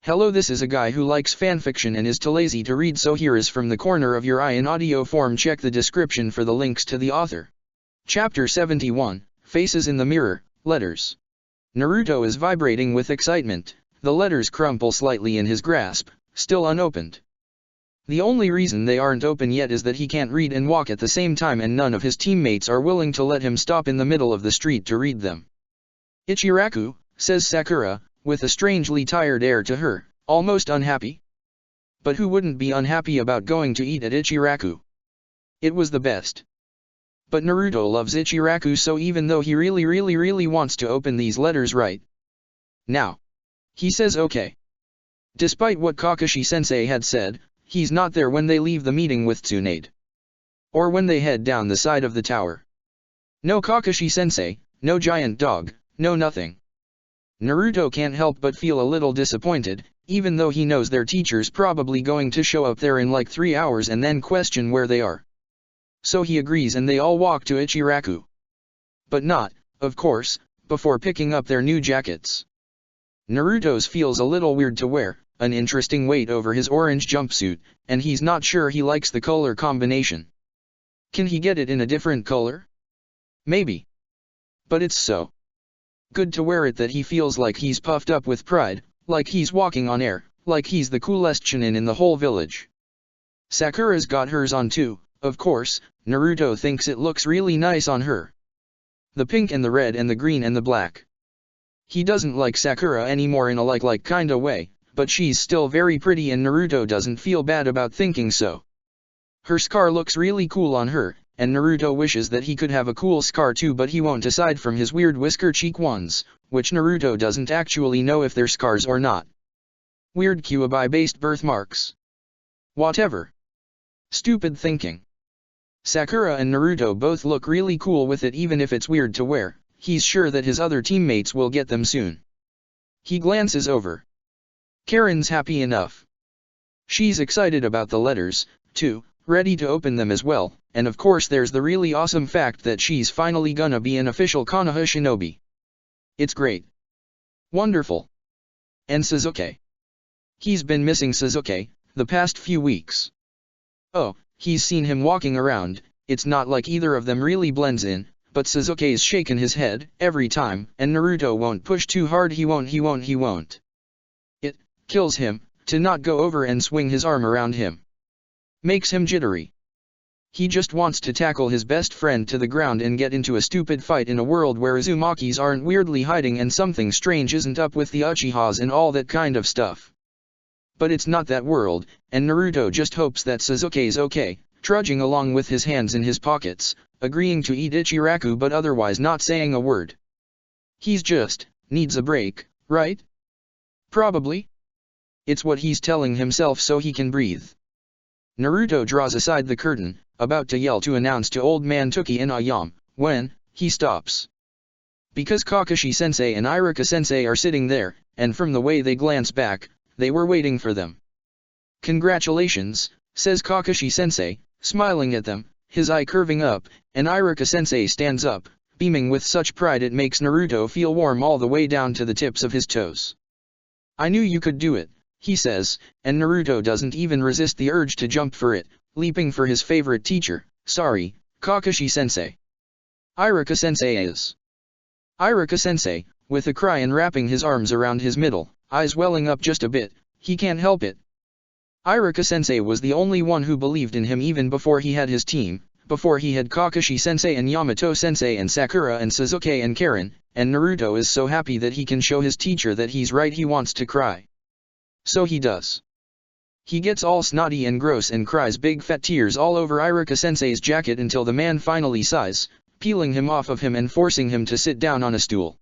Hello, this is a guy who likes fanfiction and is too lazy to read, so here is from the corner of your eye in audio form. Check the description for the links to the author. Chapter 71, Faces in the Mirror, Letters. Naruto is vibrating with excitement. The letters crumple slightly in his grasp, still unopened. The only reason they aren't open yet is that he can't read and walk at the same time, and none of his teammates are willing to let him stop in the middle of the street to read them. Ichiraku, says Sakura, with a strangely tired air to her, almost unhappy. But who wouldn't be unhappy about going to eat at Ichiraku? It was the best. But Naruto loves Ichiraku, so even though he really wants to open these letters right now, he says okay. Despite what Kakashi-sensei had said, he's not there when they leave the meeting with Tsunade. Or when they head down the side of the tower. No Kakashi-sensei, no giant dog, no nothing. Naruto can't help but feel a little disappointed, even though he knows their teacher's probably going to show up there in like 3 hours and then question where they are. So he agrees and they all walk to Ichiraku. But not, of course, before picking up their new jackets. Naruto's feels a little weird to wear, an interesting weight over his orange jumpsuit, and he's not sure he likes the color combination. Can he get it in a different color? Maybe. But it's so good to wear it that he feels like he's puffed up with pride, like he's walking on air, like he's the coolest Chunin in the whole village. Sakura's got hers on too, of course. Naruto thinks it looks really nice on her. The pink and the red and the green and the black. He doesn't like Sakura anymore in a like kinda way, but she's still very pretty and Naruto doesn't feel bad about thinking so. Her scar looks really cool on her, and Naruto wishes that he could have a cool scar too, but he won't aside from his weird whisker cheek ones, which Naruto doesn't actually know if they're scars or not. Weird Kyuubi-based birthmarks. Whatever. Stupid thinking. Sakura and Naruto both look really cool with it, even if it's weird to wear. He's sure that his other teammates will get them soon. He glances over. Karin's happy enough. She's excited about the letters, too, ready to open them as well, and of course there's the really awesome fact that she's finally gonna be an official Konoha shinobi. It's great. Wonderful. And Sasuke. He's been missing Sasuke, the past few weeks. Oh, he's seen him walking around, it's not like either of them really blends in, but Sasuke's shaken his head every time, and Naruto won't push too hard, he won't. It kills him to not go over and swing his arm around him. Makes him jittery. He just wants to tackle his best friend to the ground and get into a stupid fight in a world where Uzumakis aren't weirdly hiding and something strange isn't up with the Uchihas and all that kind of stuff. But it's not that world, and Naruto just hopes that Sasuke's okay, trudging along with his hands in his pockets, agreeing to eat Ichiraku but otherwise not saying a word. He's just needs a break, right? Probably. It's what he's telling himself so he can breathe. Naruto draws aside the curtain, about to yell to announce to Old Man Toki and Ayam, when he stops. Because Kakashi-sensei and Iruka-sensei are sitting there, and from the way they glance back, they were waiting for them. Congratulations, says Kakashi-sensei, smiling at them, his eye curving up, and Iruka-sensei stands up, beaming with such pride it makes Naruto feel warm all the way down to the tips of his toes. I knew you could do it, he says, and Naruto doesn't even resist the urge to jump for it, leaping for his favorite teacher. Sorry, Kakashi-sensei. Iruka-sensei is. Iruka-sensei, with a cry and wrapping his arms around his middle, eyes welling up just a bit, he can't help it. Iruka-sensei was the only one who believed in him even before he had his team, before he had Kakashi-sensei and Yamato-sensei and Sakura and Sasuke and Karin, and Naruto is so happy that he can show his teacher that he's right. He wants to cry. So he does. He gets all snotty and gross and cries big fat tears all over Iruka-sensei's jacket until the man finally sighs, peeling him off of him and forcing him to sit down on a stool.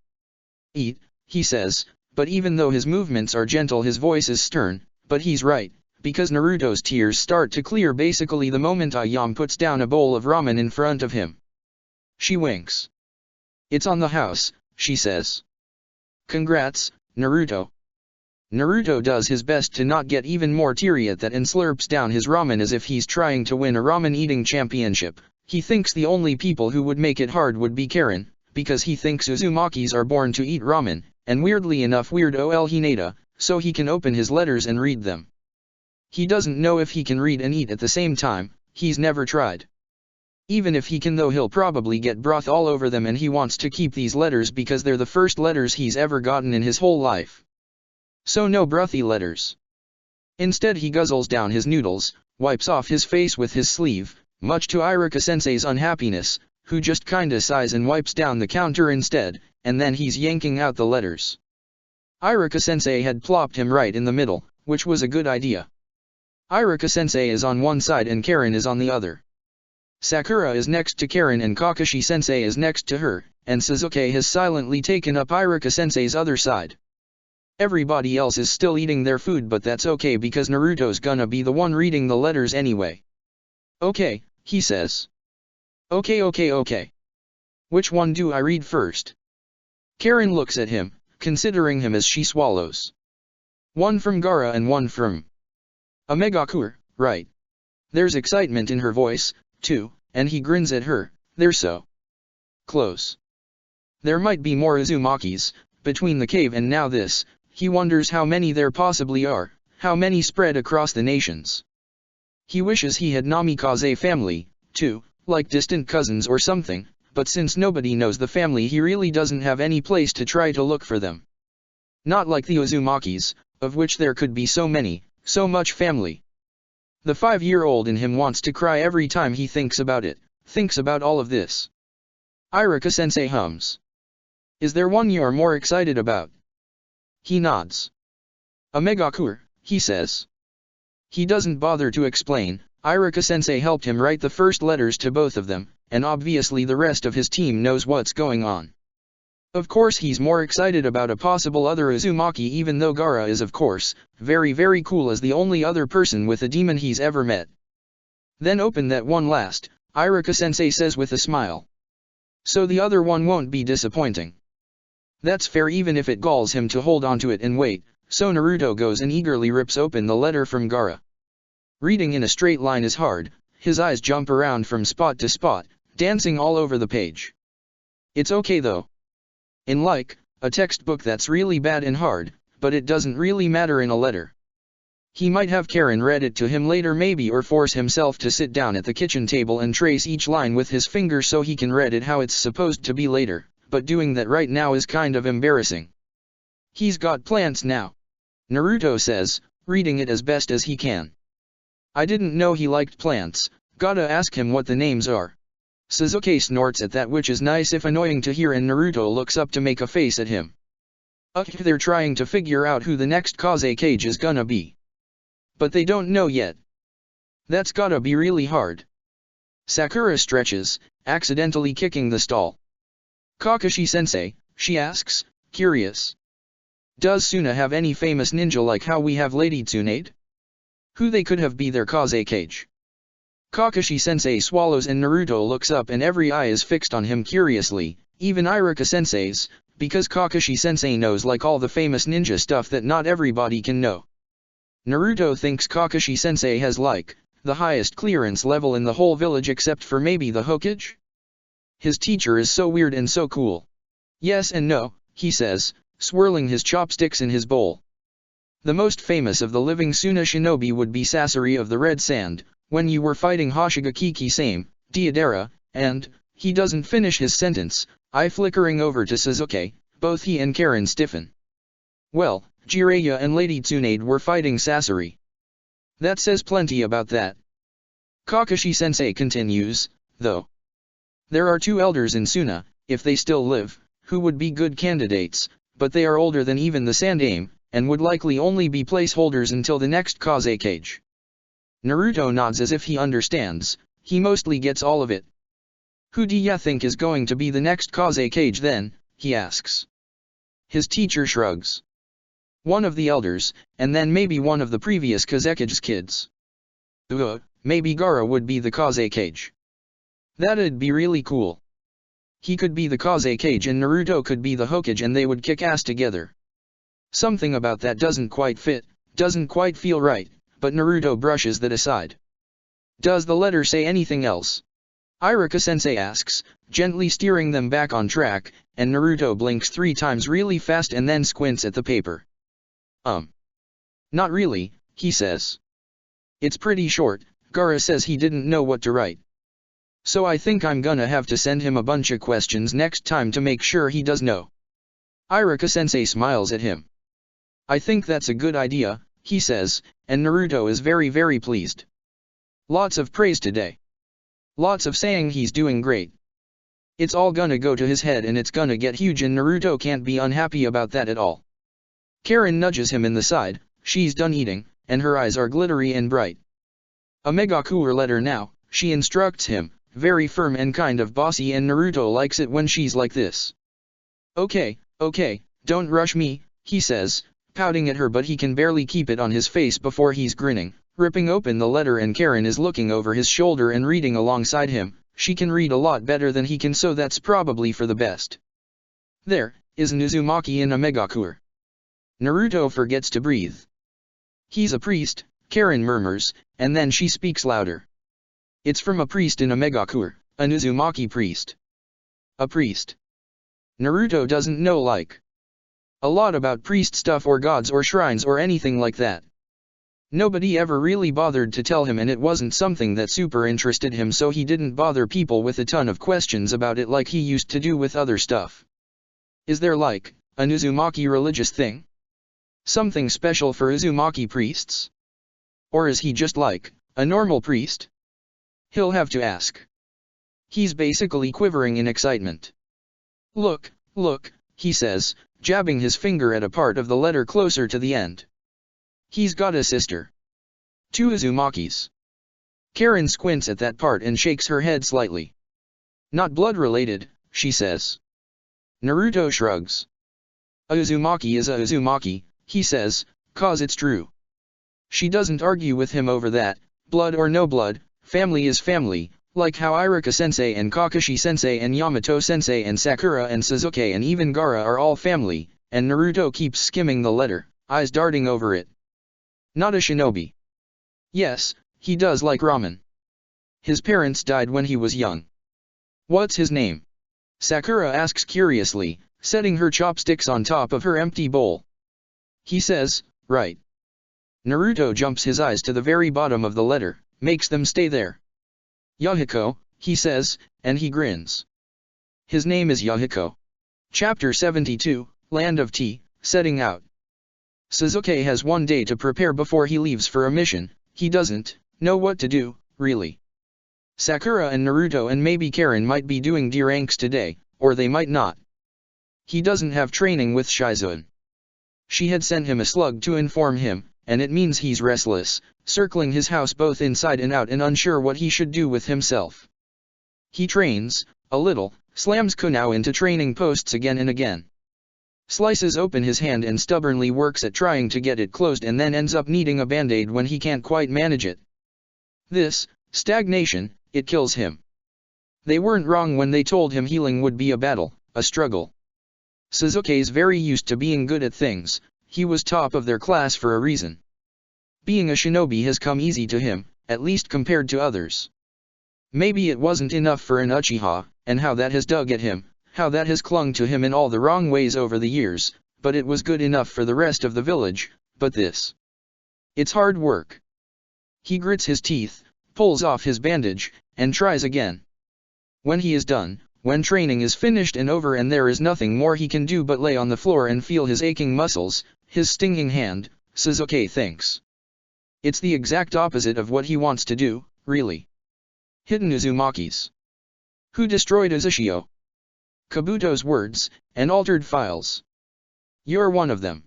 Eat, he says, but even though his movements are gentle his voice is stern, but he's right, because Naruto's tears start to clear basically the moment Ayam puts down a bowl of ramen in front of him. She winks. It's on the house, she says. Congrats, Naruto. Naruto does his best to not get even more teary at that and slurps down his ramen as if he's trying to win a ramen eating championship. He thinks the only people who would make it hard would be Karin, because he thinks Uzumakis are born to eat ramen, and weirdly enough Weird Ol Hinata, so he can open his letters and read them. He doesn't know if he can read and eat at the same time, he's never tried. Even if he can though, he'll probably get broth all over them, and he wants to keep these letters because they're the first letters he's ever gotten in his whole life. So no brothy letters. Instead he guzzles down his noodles, wipes off his face with his sleeve, much to Iruka-sensei's unhappiness, who just kinda sighs and wipes down the counter instead, and then he's yanking out the letters. Iruka-sensei had plopped him right in the middle, which was a good idea. Iruka-sensei is on one side and Karen is on the other. Sakura is next to Karen and Kakashi-sensei is next to her, and Sasuke has silently taken up Iruka-sensei's other side. Everybody else is still eating their food, but that's okay because Naruto's gonna be the one reading the letters anyway. Okay, he says. Okay. Which one do I read first? Karen looks at him, considering him as she swallows. One from Gaara and one from Megakure, right? There's excitement in her voice, too, and he grins at her. They're so close. There might be more Uzumakis, between the cave and now this. He wonders how many there possibly are, how many spread across the nations. He wishes he had Namikaze family, too, like distant cousins or something, but since nobody knows the family, he really doesn't have any place to try to look for them. Not like the Uzumakis, of which there could be so many, so much family. The 5-year-old in him wants to cry every time he thinks about it, thinks about all of this. Iruka-sensei hums. Is there one you're more excited about? He nods. Megakure, he says. He doesn't bother to explain. Iruka-sensei helped him write the first letters to both of them, and obviously the rest of his team knows what's going on. Of course he's more excited about a possible other Uzumaki, even though Gaara is of course, very cool as the only other person with a demon he's ever met. Then open that one last, Iruka-sensei says with a smile. So the other one won't be disappointing. That's fair, even if it galls him to hold onto it and wait, so Naruto goes and eagerly rips open the letter from Gaara. Reading in a straight line is hard, his eyes jump around from spot to spot, dancing all over the page. It's okay though. In like a textbook that's really bad and hard, but it doesn't really matter in a letter. He might have Karen read it to him later maybe, or force himself to sit down at the kitchen table and trace each line with his finger so he can read it how it's supposed to be later, but doing that right now is kind of embarrassing. He's got plants now. Naruto says, reading it as best as he can. I didn't know he liked plants, gotta ask him what the names are. Sasuke snorts at that, which is nice if annoying to hear, and Naruto looks up to make a face at him. They're trying to figure out who the next Kazekage is gonna be. But they don't know yet. That's gotta be really hard. Sakura stretches, accidentally kicking the stall. Kakashi-sensei, she asks, curious. Does Suna have any famous ninja like how we have Lady Tsunade? Who they could have be their Kazekage? Kakashi-sensei swallows and Naruto looks up and every eye is fixed on him curiously, even Iruka-sensei's, because Kakashi-sensei knows like all the famous ninja stuff that not everybody can know. Naruto thinks Kakashi-sensei has like, the highest clearance level in the whole village except for maybe the Hokage? His teacher is so weird and so cool. Yes and no, he says, swirling his chopsticks in his bowl. The most famous of the living Suna shinobi would be Sasori of the Red Sand, when you were fighting Hoshigaki Same, Deidara, and, he doesn't finish his sentence, eye flickering over to Sasuke, both he and Karen stiffen. Well, Jiraiya and Lady Tsunade were fighting Sasori. That says plenty about that. Kakashi-sensei continues, though. There are 2 elders in Suna, if they still live, who would be good candidates, but they are older than even the Sandaime, and would likely only be placeholders until the next Kazekage. Naruto nods as if he understands, he mostly gets all of it. Who do ya think is going to be the next Kazekage then, he asks. His teacher shrugs. One of the elders, and then maybe one of the previous Kazekage's kids. Maybe Gaara would be the Kazekage. That'd be really cool. He could be the Kazekage and Naruto could be the Hokage and they would kick ass together. Something about that doesn't quite fit, doesn't quite feel right, but Naruto brushes that aside. Does the letter say anything else? Iruka-sensei asks, gently steering them back on track, and Naruto blinks 3 times really fast and then squints at the paper. Not really, he says. It's pretty short. Gaara says he didn't know what to write. So I think I'm gonna have to send him a bunch of questions next time to make sure he does know. Iruka-sensei smiles at him. I think that's a good idea, he says, and Naruto is very pleased. Lots of praise today. Lots of saying he's doing great. It's all gonna go to his head and it's gonna get huge, and Naruto can't be unhappy about that at all. Karen nudges him in the side. She's done eating, and her eyes are glittery and bright. A Megakure letter now, she instructs him, very firm and kind of bossy, and Naruto likes it when she's like this. Okay, don't rush me, he says, pouting at her, but he can barely keep it on his face before he's grinning, ripping open the letter, and Karen is looking over his shoulder and reading alongside him. She can read a lot better than he can, so that's probably for the best. There is an Uzumaki in a Megakure. Naruto forgets to breathe. He's a priest, Karen murmurs, and then she speaks louder. It's from a priest in a Megakure, an Uzumaki priest. A priest. Naruto doesn't know a lot about priest stuff or gods or shrines or anything like that. Nobody ever really bothered to tell him, and it wasn't something that super interested him, so he didn't bother people with a ton of questions about it like he used to do with other stuff. Is there an Uzumaki religious thing? Something special for Uzumaki priests? Or is he just a normal priest? He'll have to ask. He's basically quivering in excitement. Look, he says, jabbing his finger at a part of the letter closer to the end. He's got a sister. 2 Uzumakis. Karen squints at that part and shakes her head slightly. Not blood-related, she says. Naruto shrugs. A Uzumaki is a Uzumaki, he says, cause it's true. She doesn't argue with him over that. Blood or no blood, family is family, like how Iruka-sensei and Kakashi-sensei and Yamato-sensei and Sakura and Sasuke and even Gaara are all family, and Naruto keeps skimming the letter, eyes darting over it. Not a shinobi. Yes, he does like ramen. His parents died when he was young. What's his name? Sakura asks curiously, setting her chopsticks on top of her empty bowl. He says, right. Naruto jumps his eyes to the very bottom of the letter, makes them stay there. Yahiko, he says, and he grins. His name is Yahiko. Chapter 72, Land of Tea, Setting Out. Sasuke has one day to prepare before he leaves for a mission. He doesn't know what to do, really. Sakura and Naruto and maybe Karen might be doing D-ranks today, or they might not. He doesn't have training with Shizune. She had sent him a slug to inform him, and it means he's restless, circling his house both inside and out and unsure what he should do with himself. He trains, a little, slams Kunao into training posts again and again. Slices open his hand and stubbornly works at trying to get it closed, and then ends up needing a band-aid when he can't quite manage it. This stagnation, it kills him. They weren't wrong when they told him healing would be a battle, a struggle. Sasuke's very used to being good at things. He was top of their class for a reason. Being a shinobi has come easy to him, at least compared to others. Maybe it wasn't enough for an Uchiha, and how that has dug at him, how that has clung to him in all the wrong ways over the years, but it was good enough for the rest of the village. But this. It's hard work. He grits his teeth, pulls off his bandage, and tries again. When he is done, when training is finished and over and there is nothing more he can do but lay on the floor and feel his aching muscles, his stinging hand, Sasuke thinks. It's the exact opposite of what he wants to do, really. Hidden Uzumakis. Who destroyed Uzushio? Kabuto's words, and altered files. You're one of them.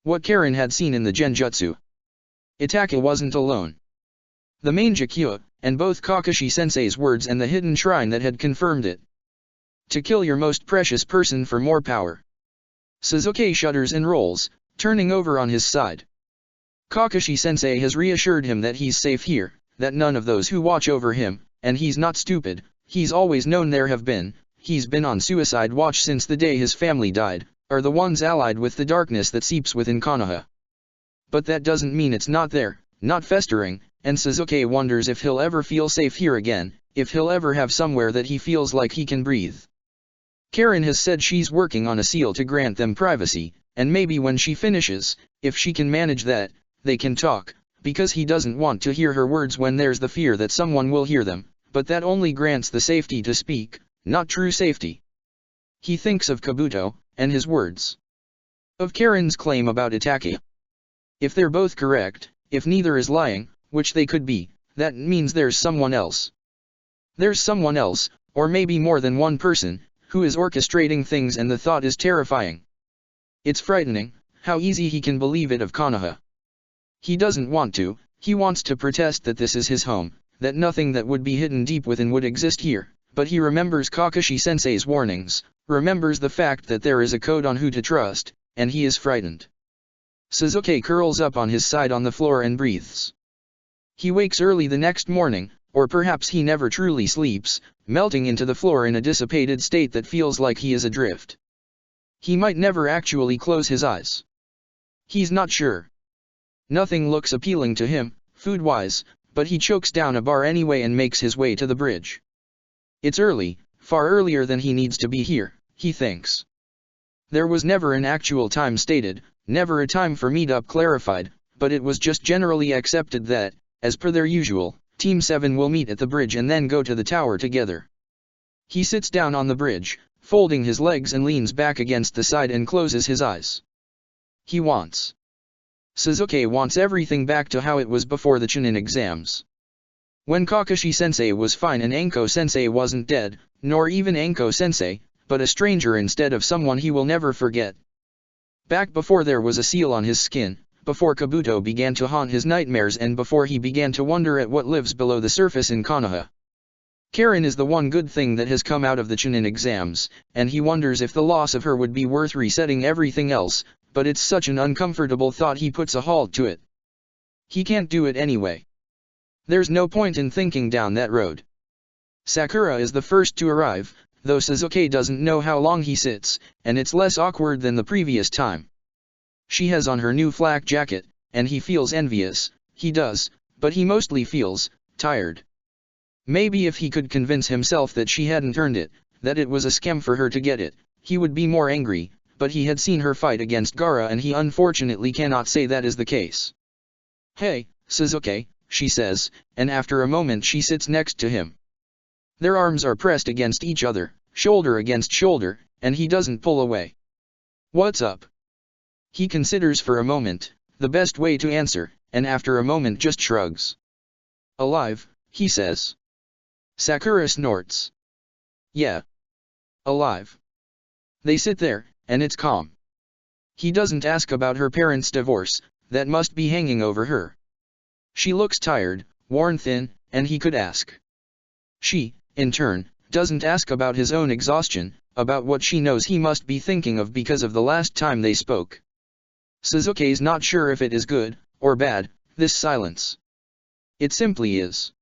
What Karen had seen in the Genjutsu. Itaka wasn't alone. The main Jakkyuha, and both Kakashi-sensei's words and the hidden shrine that had confirmed it. To kill your most precious person for more power. Sasuke shudders and rolls, turning over on his side. Kakashi-sensei has reassured him that he's safe here, that none of those who watch over him, and he's not stupid, he's always known there have been, he's been on suicide watch since the day his family died, are the ones allied with the darkness that seeps within Konoha. But that doesn't mean it's not there, not festering, and Sasuke wonders if he'll ever feel safe here again, if he'll ever have somewhere that he feels like he can breathe. Karen has said she's working on a seal to grant them privacy, and maybe when she finishes, if she can manage that, they can talk, because he doesn't want to hear her words when there's the fear that someone will hear them, but that only grants the safety to speak, not true safety. He thinks of Kabuto, and his words. Of Karen's claim about Itachi. If they're both correct, if neither is lying, which they could be, that means there's someone else. There's someone else, or maybe more than one person, who is orchestrating things, and the thought is terrifying. It's frightening, how easy he can believe it of Konoha. He doesn't want to, he wants to protest that this is his home, that nothing that would be hidden deep within would exist here, but he remembers Kakashi-sensei's warnings, remembers the fact that there is a code on who to trust, and he is frightened. Sasuke curls up on his side on the floor and breathes. He wakes early the next morning, or perhaps he never truly sleeps, melting into the floor in a dissipated state that feels like he is adrift. He might never actually close his eyes. He's not sure. Nothing looks appealing to him, food-wise, but he chokes down a bar anyway and makes his way to the bridge. It's early, far earlier than he needs to be here, he thinks. There was never an actual time stated, never a time for meetup clarified, but it was just generally accepted that, as per their usual, Team 7 will meet at the bridge and then go to the tower together. He sits down on the bridge, folding his legs, and leans back against the side and closes his eyes. Sasuke wants everything back to how it was before the Chunin exams. When Kakashi-sensei was fine and Anko-sensei wasn't dead, nor even Anko-sensei, but a stranger instead of someone he will never forget. Back before there was a seal on his skin, before Kabuto began to haunt his nightmares, and before he began to wonder at what lives below the surface in Konoha. Karen is the one good thing that has come out of the Chunin exams, and he wonders if the loss of her would be worth resetting everything else, but it's such an uncomfortable thought he puts a halt to it. He can't do it anyway. There's no point in thinking down that road. Sakura is the first to arrive, though Sasuke doesn't know how long he sits, and it's less awkward than the previous time. She has on her new flak jacket, and he feels envious, he does, but he mostly feels tired. Maybe if he could convince himself that she hadn't earned it, that it was a scam for her to get it, he would be more angry, but he had seen her fight against Gaara and he unfortunately cannot say that is the case. "Hey, Sasuke," she says, and after a moment she sits next to him. Their arms are pressed against each other, shoulder against shoulder, and he doesn't pull away. "What's up?" He considers for a moment, the best way to answer, and after a moment just shrugs. "Alive," he says. Sakura snorts. "Yeah. Alive." They sit there, and it's calm. He doesn't ask about her parents' divorce, that must be hanging over her. She looks tired, worn thin, and he could ask. She, in turn, doesn't ask about his own exhaustion, about what she knows he must be thinking of because of the last time they spoke. Sasuke's not sure if it is good, or bad, this silence. It simply is.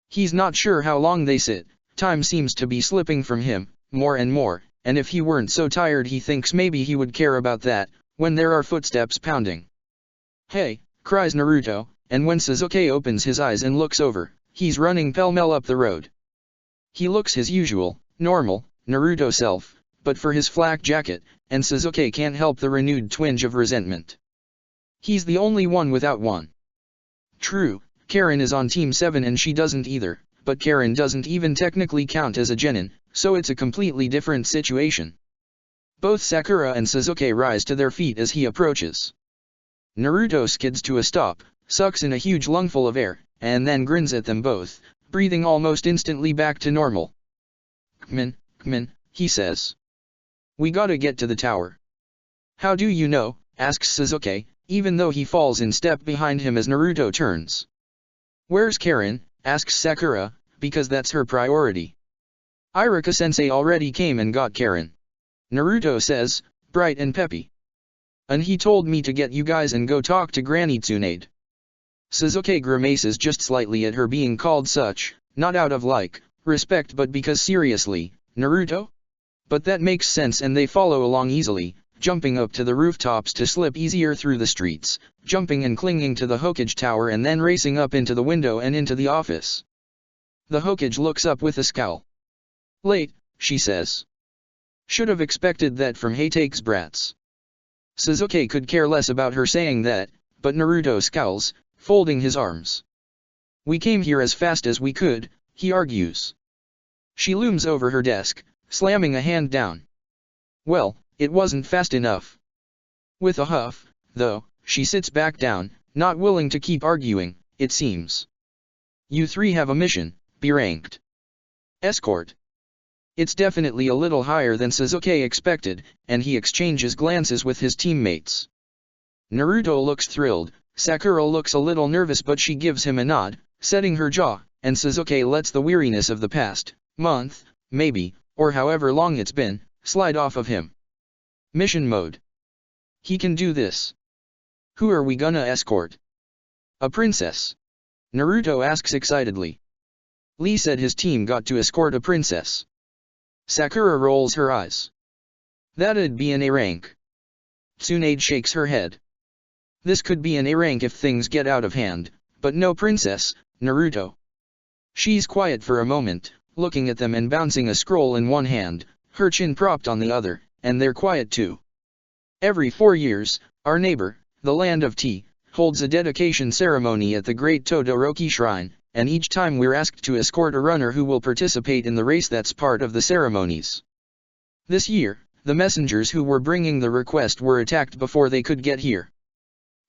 He's not sure how long they sit, time seems to be slipping from him, more and more, and if he weren't so tired he thinks maybe he would care about that, when there are footsteps pounding. "Hey," cries Naruto, and when Sasuke opens his eyes and looks over, he's running pell-mell up the road. He looks his usual, normal, Naruto self, but for his flak jacket, and Sasuke can't help the renewed twinge of resentment. He's the only one without one. True, Karen is on Team 7 and she doesn't either, but Karen doesn't even technically count as a genin, so it's a completely different situation. Both Sakura and Sasuke rise to their feet as he approaches. Naruto skids to a stop, sucks in a huge lungful of air, and then grins at them both, breathing almost instantly back to normal. Come in, he says. "We gotta get to the tower." "How do you know?" asks Sasuke, even though he falls in step behind him as Naruto turns. "Where's Karen?" asks Sakura, because that's her priority. "Iruka-sensei already came and got Karen," Naruto says, bright and peppy. "And he told me to get you guys and go talk to Granny Tsunade." Sasuke grimaces just slightly at her being called such, not out of respect but because seriously, Naruto? But that makes sense and they follow along easily, jumping up to the rooftops to slip easier through the streets, jumping and clinging to the Hokage tower and then racing up into the window and into the office. The Hokage looks up with a scowl. "Late," she says. "Should have expected that from Haytake's brats." Sasuke could care less about her saying that, but Naruto scowls, folding his arms. We came here as fast as we could, he argues. She looms over her desk, slamming a hand down. Well, it wasn't fast enough. With a huff, though, she sits back down, not willing to keep arguing, it seems. You three have a mission, be ranked. Escort. It's definitely a little higher than Sasuke expected, and he exchanges glances with his teammates. Naruto looks thrilled, Sakura looks a little nervous but she gives him a nod, setting her jaw, and Sasuke lets the weariness of the past month, maybe, or however long it's been, slide off of him. Mission mode. He can do this. Who are we gonna escort? A princess. Naruto asks excitedly. Lee said his team got to escort a princess. Sakura rolls her eyes. That'd be an A rank. Tsunade shakes her head. This could be an A rank if things get out of hand, but no princess, Naruto. She's quiet for a moment, looking at them and bouncing a scroll in one hand, her chin propped on the other, and they're quiet too. Every 4 years, our neighbor, the Land of Tea, holds a dedication ceremony at the Great Todoroki Shrine, and each time we're asked to escort a runner who will participate in the race that's part of the ceremonies. This year, the messengers who were bringing the request were attacked before they could get here.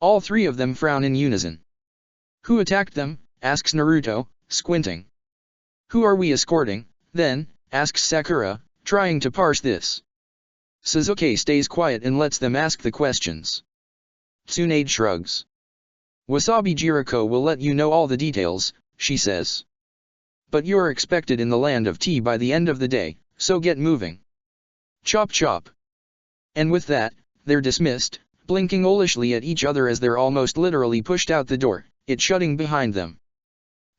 All three of them frown in unison. Who attacked them? Asks Naruto, squinting. Who are we escorting, then? Asks Sakura, trying to parse this. Sasuke stays quiet and lets them ask the questions. Tsunade shrugs. Wasabi Jiriko will let you know all the details, she says. But you're expected in the Land of Tea by the end of the day, so get moving. Chop chop. And with that, they're dismissed, blinking owlishly at each other as they're almost literally pushed out the door, it shutting behind them.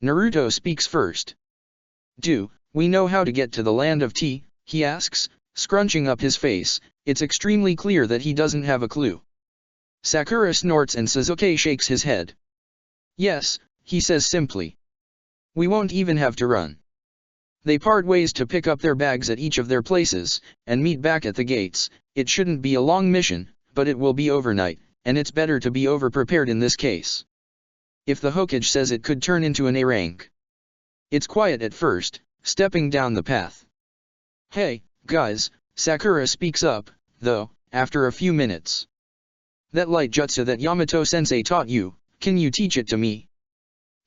Naruto speaks first. Do we know how to get to the Land of Tea? He asks, scrunching up his face. It's extremely clear that he doesn't have a clue. Sakura snorts and Sasuke shakes his head. Yes, he says simply. We won't even have to run. They part ways to pick up their bags at each of their places, and meet back at the gates. It shouldn't be a long mission, but it will be overnight, and it's better to be over-prepared in this case. If the Hokage says it could turn into an A rank. It's quiet at first, stepping down the path. Hey, guys, Sakura speaks up, though, after a few minutes. That light jutsu that Yamato-sensei taught you, can you teach it to me?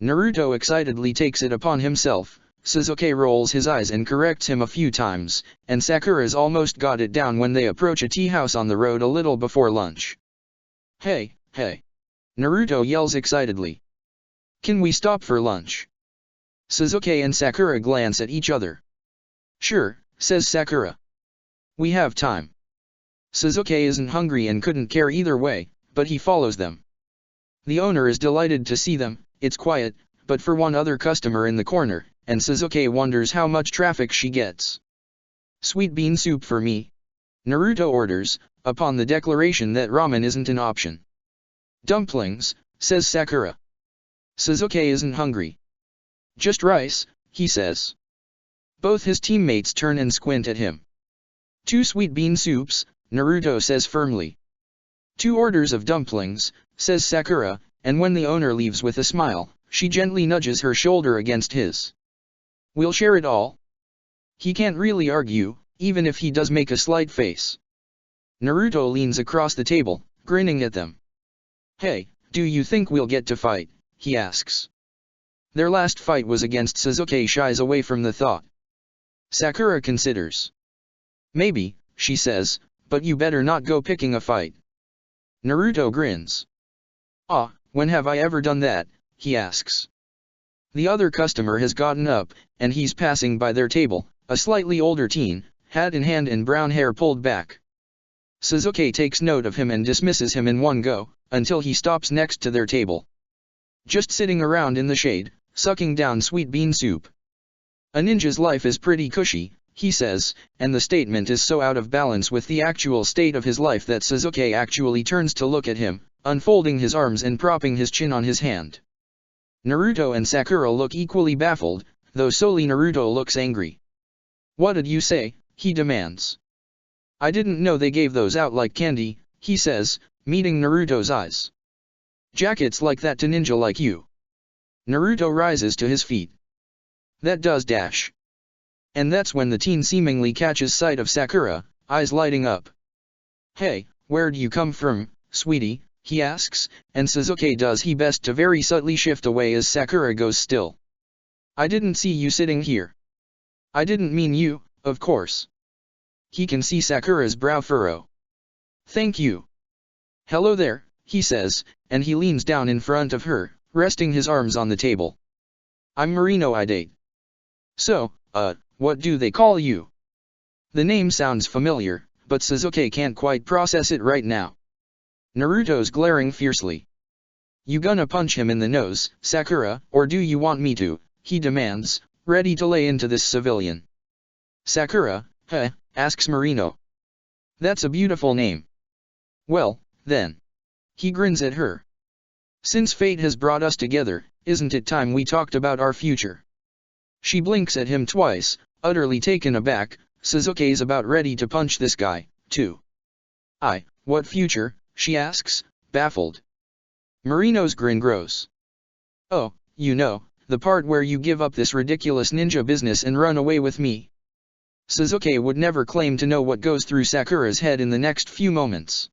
Naruto excitedly takes it upon himself. Sasuke rolls his eyes and corrects him a few times, and Sakura's almost got it down when they approach a tea house on the road a little before lunch. Hey, hey! Naruto yells excitedly. Can we stop for lunch? Sasuke and Sakura glance at each other. Sure, says Sakura. We have time. Sasuke isn't hungry and couldn't care either way, but he follows them. The owner is delighted to see them. It's quiet, but for one other customer in the corner, and Sasuke wonders how much traffic she gets. Sweet bean soup for me. Naruto orders, upon the declaration that ramen isn't an option. Dumplings, says Sakura. Sasuke isn't hungry. Just rice, he says. Both his teammates turn and squint at him. 2 sweet bean soups, Naruto says firmly. 2 orders of dumplings, says Sakura, and when the owner leaves with a smile, she gently nudges her shoulder against his. We'll share it all. He can't really argue, even if he does make a slight face. Naruto leans across the table, grinning at them. Hey, do you think we'll get to fight? He asks. Their last fight was against Sasuke. Shies away from the thought. Sakura considers. Maybe, she says, but you better not go picking a fight. Naruto grins. Ah, when have I ever done that? He asks. The other customer has gotten up, and he's passing by their table, a slightly older teen, hat in hand and brown hair pulled back. Sasuke takes note of him and dismisses him in one go, until he stops next to their table. Just sitting around in the shade, sucking down sweet bean soup. A ninja's life is pretty cushy, he says, and the statement is so out of balance with the actual state of his life that Sasuke actually turns to look at him, unfolding his arms and propping his chin on his hand. Naruto and Sakura look equally baffled, though solely Naruto looks angry. What did you say? He demands. I didn't know they gave those out like candy, he says, meeting Naruto's eyes. Jackets like that to ninja like you. Naruto rises to his feet. That does dash. And that's when the teen seemingly catches sight of Sakura, eyes lighting up. Hey, where'd you come from, sweetie, he asks, and Sasuke does he best to very subtly shift away as Sakura goes still. I didn't see you sitting here. I didn't mean you, of course. He can see Sakura's brow furrow. Thank you. Hello there, he says, and he leans down in front of her, resting his arms on the table. I'm Marino Idate. So, what do they call you? The name sounds familiar, but Sasuke can't quite process it right now. Naruto's glaring fiercely. You gonna punch him in the nose, Sakura, or do you want me to? He demands, ready to lay into this civilian. Sakura, huh? Asks Marino. That's a beautiful name. Well, then. He grins at her. Since fate has brought us together, isn't it time we talked about our future? She blinks at him twice, utterly taken aback. Sasuke's about ready to punch this guy, too. What future? She asks, baffled. Marino's grin grows. Oh, you know, the part where you give up this ridiculous ninja business and run away with me. Sasuke would never claim to know what goes through Sakura's head in the next few moments.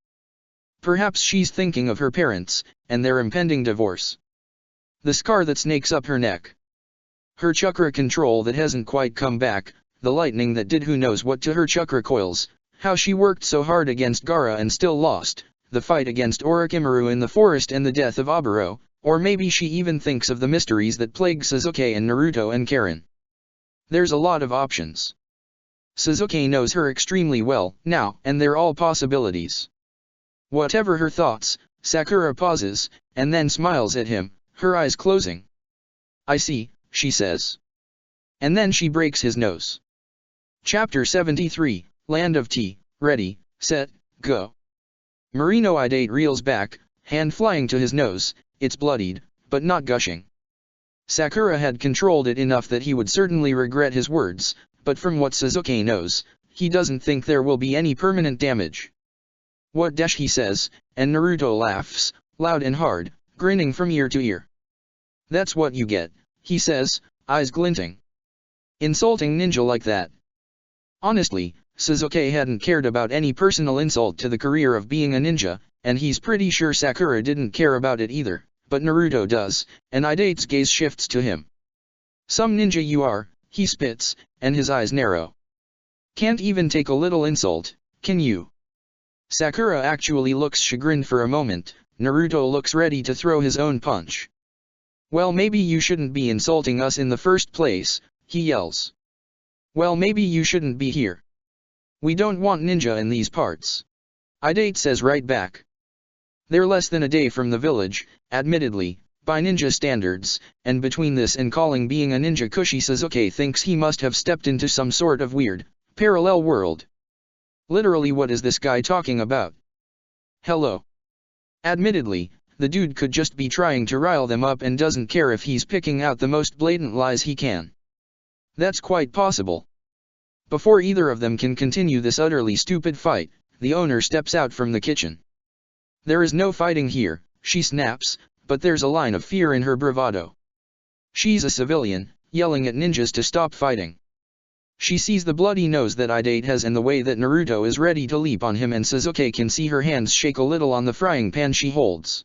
Perhaps she's thinking of her parents, and their impending divorce. The scar that snakes up her neck. Her chakra control that hasn't quite come back, the lightning that did who knows what to her chakra coils, how she worked so hard against Gaara and still lost, the fight against Orochimaru in the forest and the death of Oboro, or maybe she even thinks of the mysteries that plague Sasuke and Naruto and Karen. There's a lot of options. Sasuke knows her extremely well now, and they're all possibilities. Whatever her thoughts, Sakura pauses, and then smiles at him, her eyes closing. I see, she says. And then she breaks his nose. Chapter 73, Land of Tea, ready, set, go. Marino Idate reels back, hand flying to his nose, it's bloodied, but not gushing. Sakura had controlled it enough that he would certainly regret his words, but from what Sasuke knows, he doesn't think there will be any permanent damage. What dash, he says, and Naruto laughs, loud and hard, grinning from ear to ear. That's what you get, he says, eyes glinting. Insulting ninja like that. Honestly, Sasuke hadn't cared about any personal insult to the career of being a ninja, and he's pretty sure Sakura didn't care about it either, but Naruto does, and Idate's gaze shifts to him. Some ninja you are, he spits, and his eyes narrow. Can't even take a little insult, can you? Sakura actually looks chagrined for a moment. Naruto looks ready to throw his own punch. Well, maybe you shouldn't be insulting us in the first place, he yells. Well, maybe you shouldn't be here. We don't want ninja in these parts. Idate says right back. They're less than a day from the village, admittedly, by ninja standards, and between this and calling being a ninja cushy, Sasuke thinks he must have stepped into some sort of weird, parallel world. Literally, what is this guy talking about? Hello. Admittedly, the dude could just be trying to rile them up and doesn't care if he's picking out the most blatant lies he can. That's quite possible. Before either of them can continue this utterly stupid fight, the owner steps out from the kitchen. There is no fighting here, she snaps, but there's a line of fear in her bravado. She's a civilian, yelling at ninjas to stop fighting. She sees the bloody nose that Idate has and the way that Naruto is ready to leap on him, and Sasuke can see her hands shake a little on the frying pan she holds.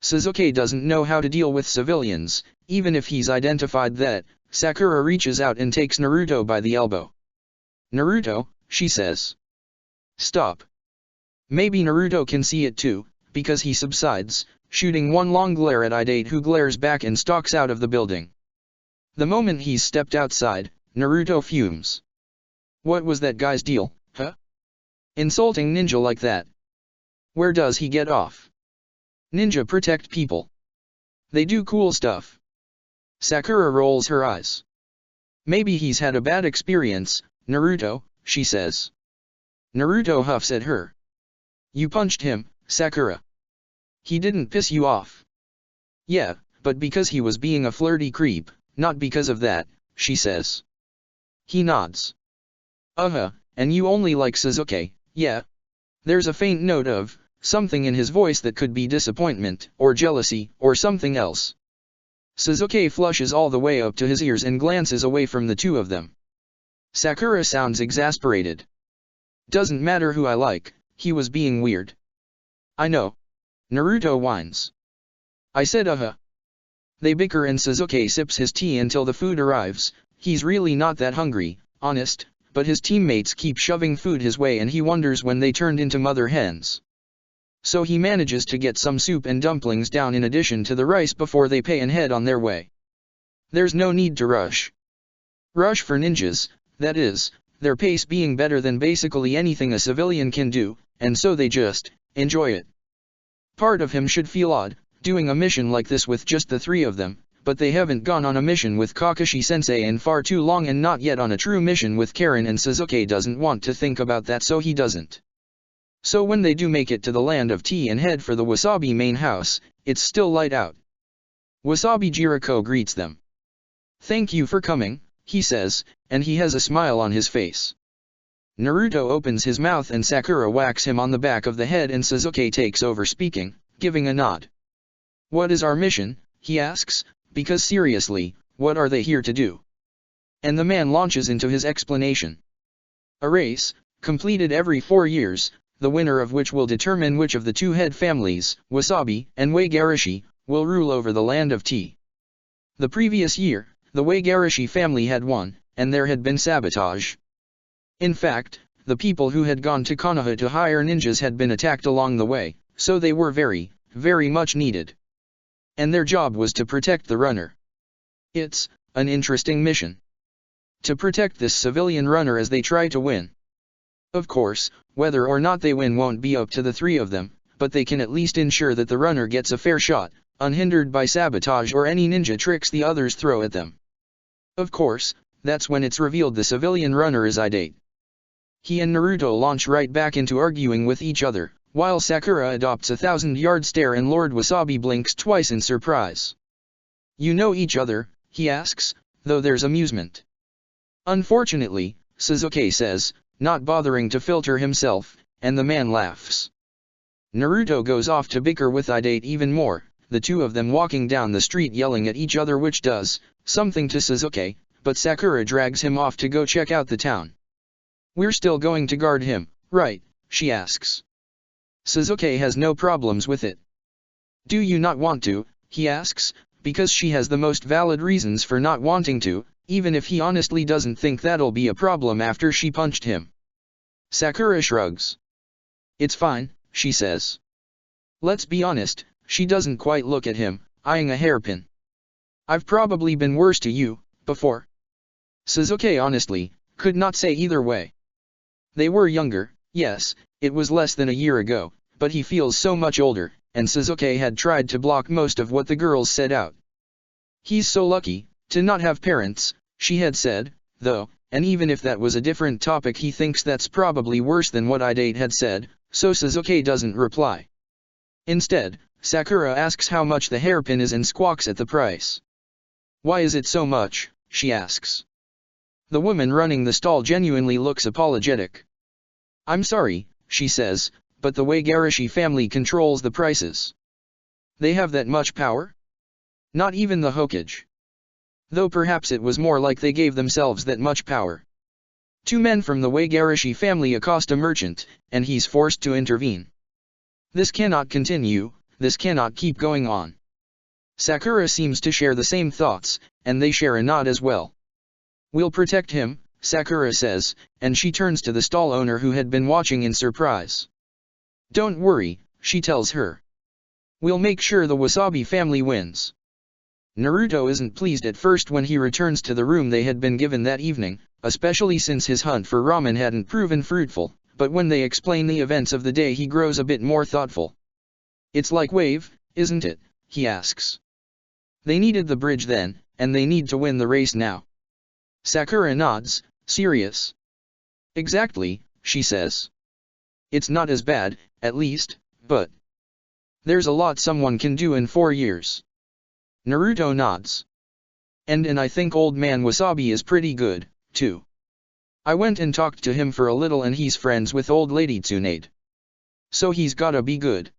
Sasuke doesn't know how to deal with civilians, even if he's identified that. Sakura reaches out and takes Naruto by the elbow. Naruto, she says. Stop. Maybe Naruto can see it too, because he subsides, shooting one long glare at Idate, who glares back and stalks out of the building. The moment he's stepped outside, Naruto fumes. What was that guy's deal, huh? Insulting ninja like that. Where does he get off? Ninja protect people. They do cool stuff. Sakura rolls her eyes. Maybe he's had a bad experience, Naruto, she says. Naruto huffs at her. You punched him, Sakura. He didn't piss you off. Yeah, but because he was being a flirty creep, not because of that, she says. He nods. And you only like Sasuke, yeah? There's a faint note of something in his voice that could be disappointment, or jealousy, or something else. Sasuke flushes all the way up to his ears and glances away from the two of them. Sakura sounds exasperated. Doesn't matter who I like, he was being weird. I know. Naruto whines. I said They bicker and Sasuke sips his tea until the food arrives. He's really not that hungry, honest, but his teammates keep shoving food his way and he wonders when they turned into mother hens. So he manages to get some soup and dumplings down in addition to the rice before they pay and head on their way. There's no need to rush. Rush for ninjas, that is, their pace being better than basically anything a civilian can do, and so they just enjoy it. Part of him should feel odd, doing a mission like this with just the three of them, but they haven't gone on a mission with Kakashi-sensei in far too long and not yet on a true mission with Karen, and Sasuke doesn't want to think about that, so he doesn't. So when they do make it to the land of tea and head for the Wasabi main house, it's still light out. Wasabi Jiraiya greets them. Thank you for coming, he says, and he has a smile on his face. Naruto opens his mouth and Sakura whacks him on the back of the head and Sasuke takes over speaking, giving a nod. What is our mission, he asks, because seriously, what are they here to do? And the man launches into his explanation. A race, completed every 4 years, the winner of which will determine which of the two head families, Wasabi and Wagarashi, will rule over the land of tea. The previous year, the Wagarashi family had won, and there had been sabotage. In fact, the people who had gone to Konoha to hire ninjas had been attacked along the way, so they were very, very much needed. And their job was to protect the runner. It's an interesting mission. To protect this civilian runner as they try to win. Of course, whether or not they win won't be up to the three of them, but they can at least ensure that the runner gets a fair shot, unhindered by sabotage or any ninja tricks the others throw at them. Of course, that's when it's revealed the civilian runner is Idate. He and Naruto launch right back into arguing with each other, while Sakura adopts a 1,000-yard stare and Lord Wasabi blinks twice in surprise. You know each other, he asks, though there's amusement. Unfortunately, Sasuke says, not bothering to filter himself, and the man laughs. Naruto goes off to bicker with Idate even more, the two of them walking down the street yelling at each other, which does something to Sasuke, but Sakura drags him off to go check out the town. We're still going to guard him, right? She asks. Sasuke has no problems with it. Do you not want to? He asks, because she has the most valid reasons for not wanting to, even if he honestly doesn't think that'll be a problem after she punched him. Sakura shrugs. It's fine, she says. Let's be honest, she doesn't quite look at him, eyeing a hairpin. I've probably been worse to you, before. Sasuke honestly could not say either way. They were younger, yes, it was less than a year ago, but he feels so much older, and Sasuke had tried to block most of what the girls said out. He's so lucky to not have parents, she had said, though, and even if that was a different topic, he thinks that's probably worse than what Idate had said, so Sasuke doesn't reply. Instead, Sakura asks how much the hairpin is and squawks at the price. Why is it so much? She asks. The woman running the stall genuinely looks apologetic. I'm sorry, she says, but the Wagarashi family controls the prices. They have that much power? Not even the Hokage. Though perhaps it was more like they gave themselves that much power. Two men from the Wagarashi family accost a merchant, and he's forced to intervene. This cannot continue, this cannot keep going on. Sakura seems to share the same thoughts, and they share a nod as well. We'll protect him, Sakura says, and she turns to the stall owner who had been watching in surprise. Don't worry, she tells her. We'll make sure the Wasabi family wins. Naruto isn't pleased at first when he returns to the room they had been given that evening, especially since his hunt for ramen hadn't proven fruitful, but when they explain the events of the day he grows a bit more thoughtful. It's like Wave, isn't it? He asks. They needed the bridge then, and they need to win the race now. Sakura nods, serious. Exactly, she says. It's not as bad, at least, but there's a lot someone can do in 4 years. Naruto nods. And I think old man Wasabi is pretty good, too. I went and talked to him for a little and he's friends with old lady Tsunade. So he's gotta be good.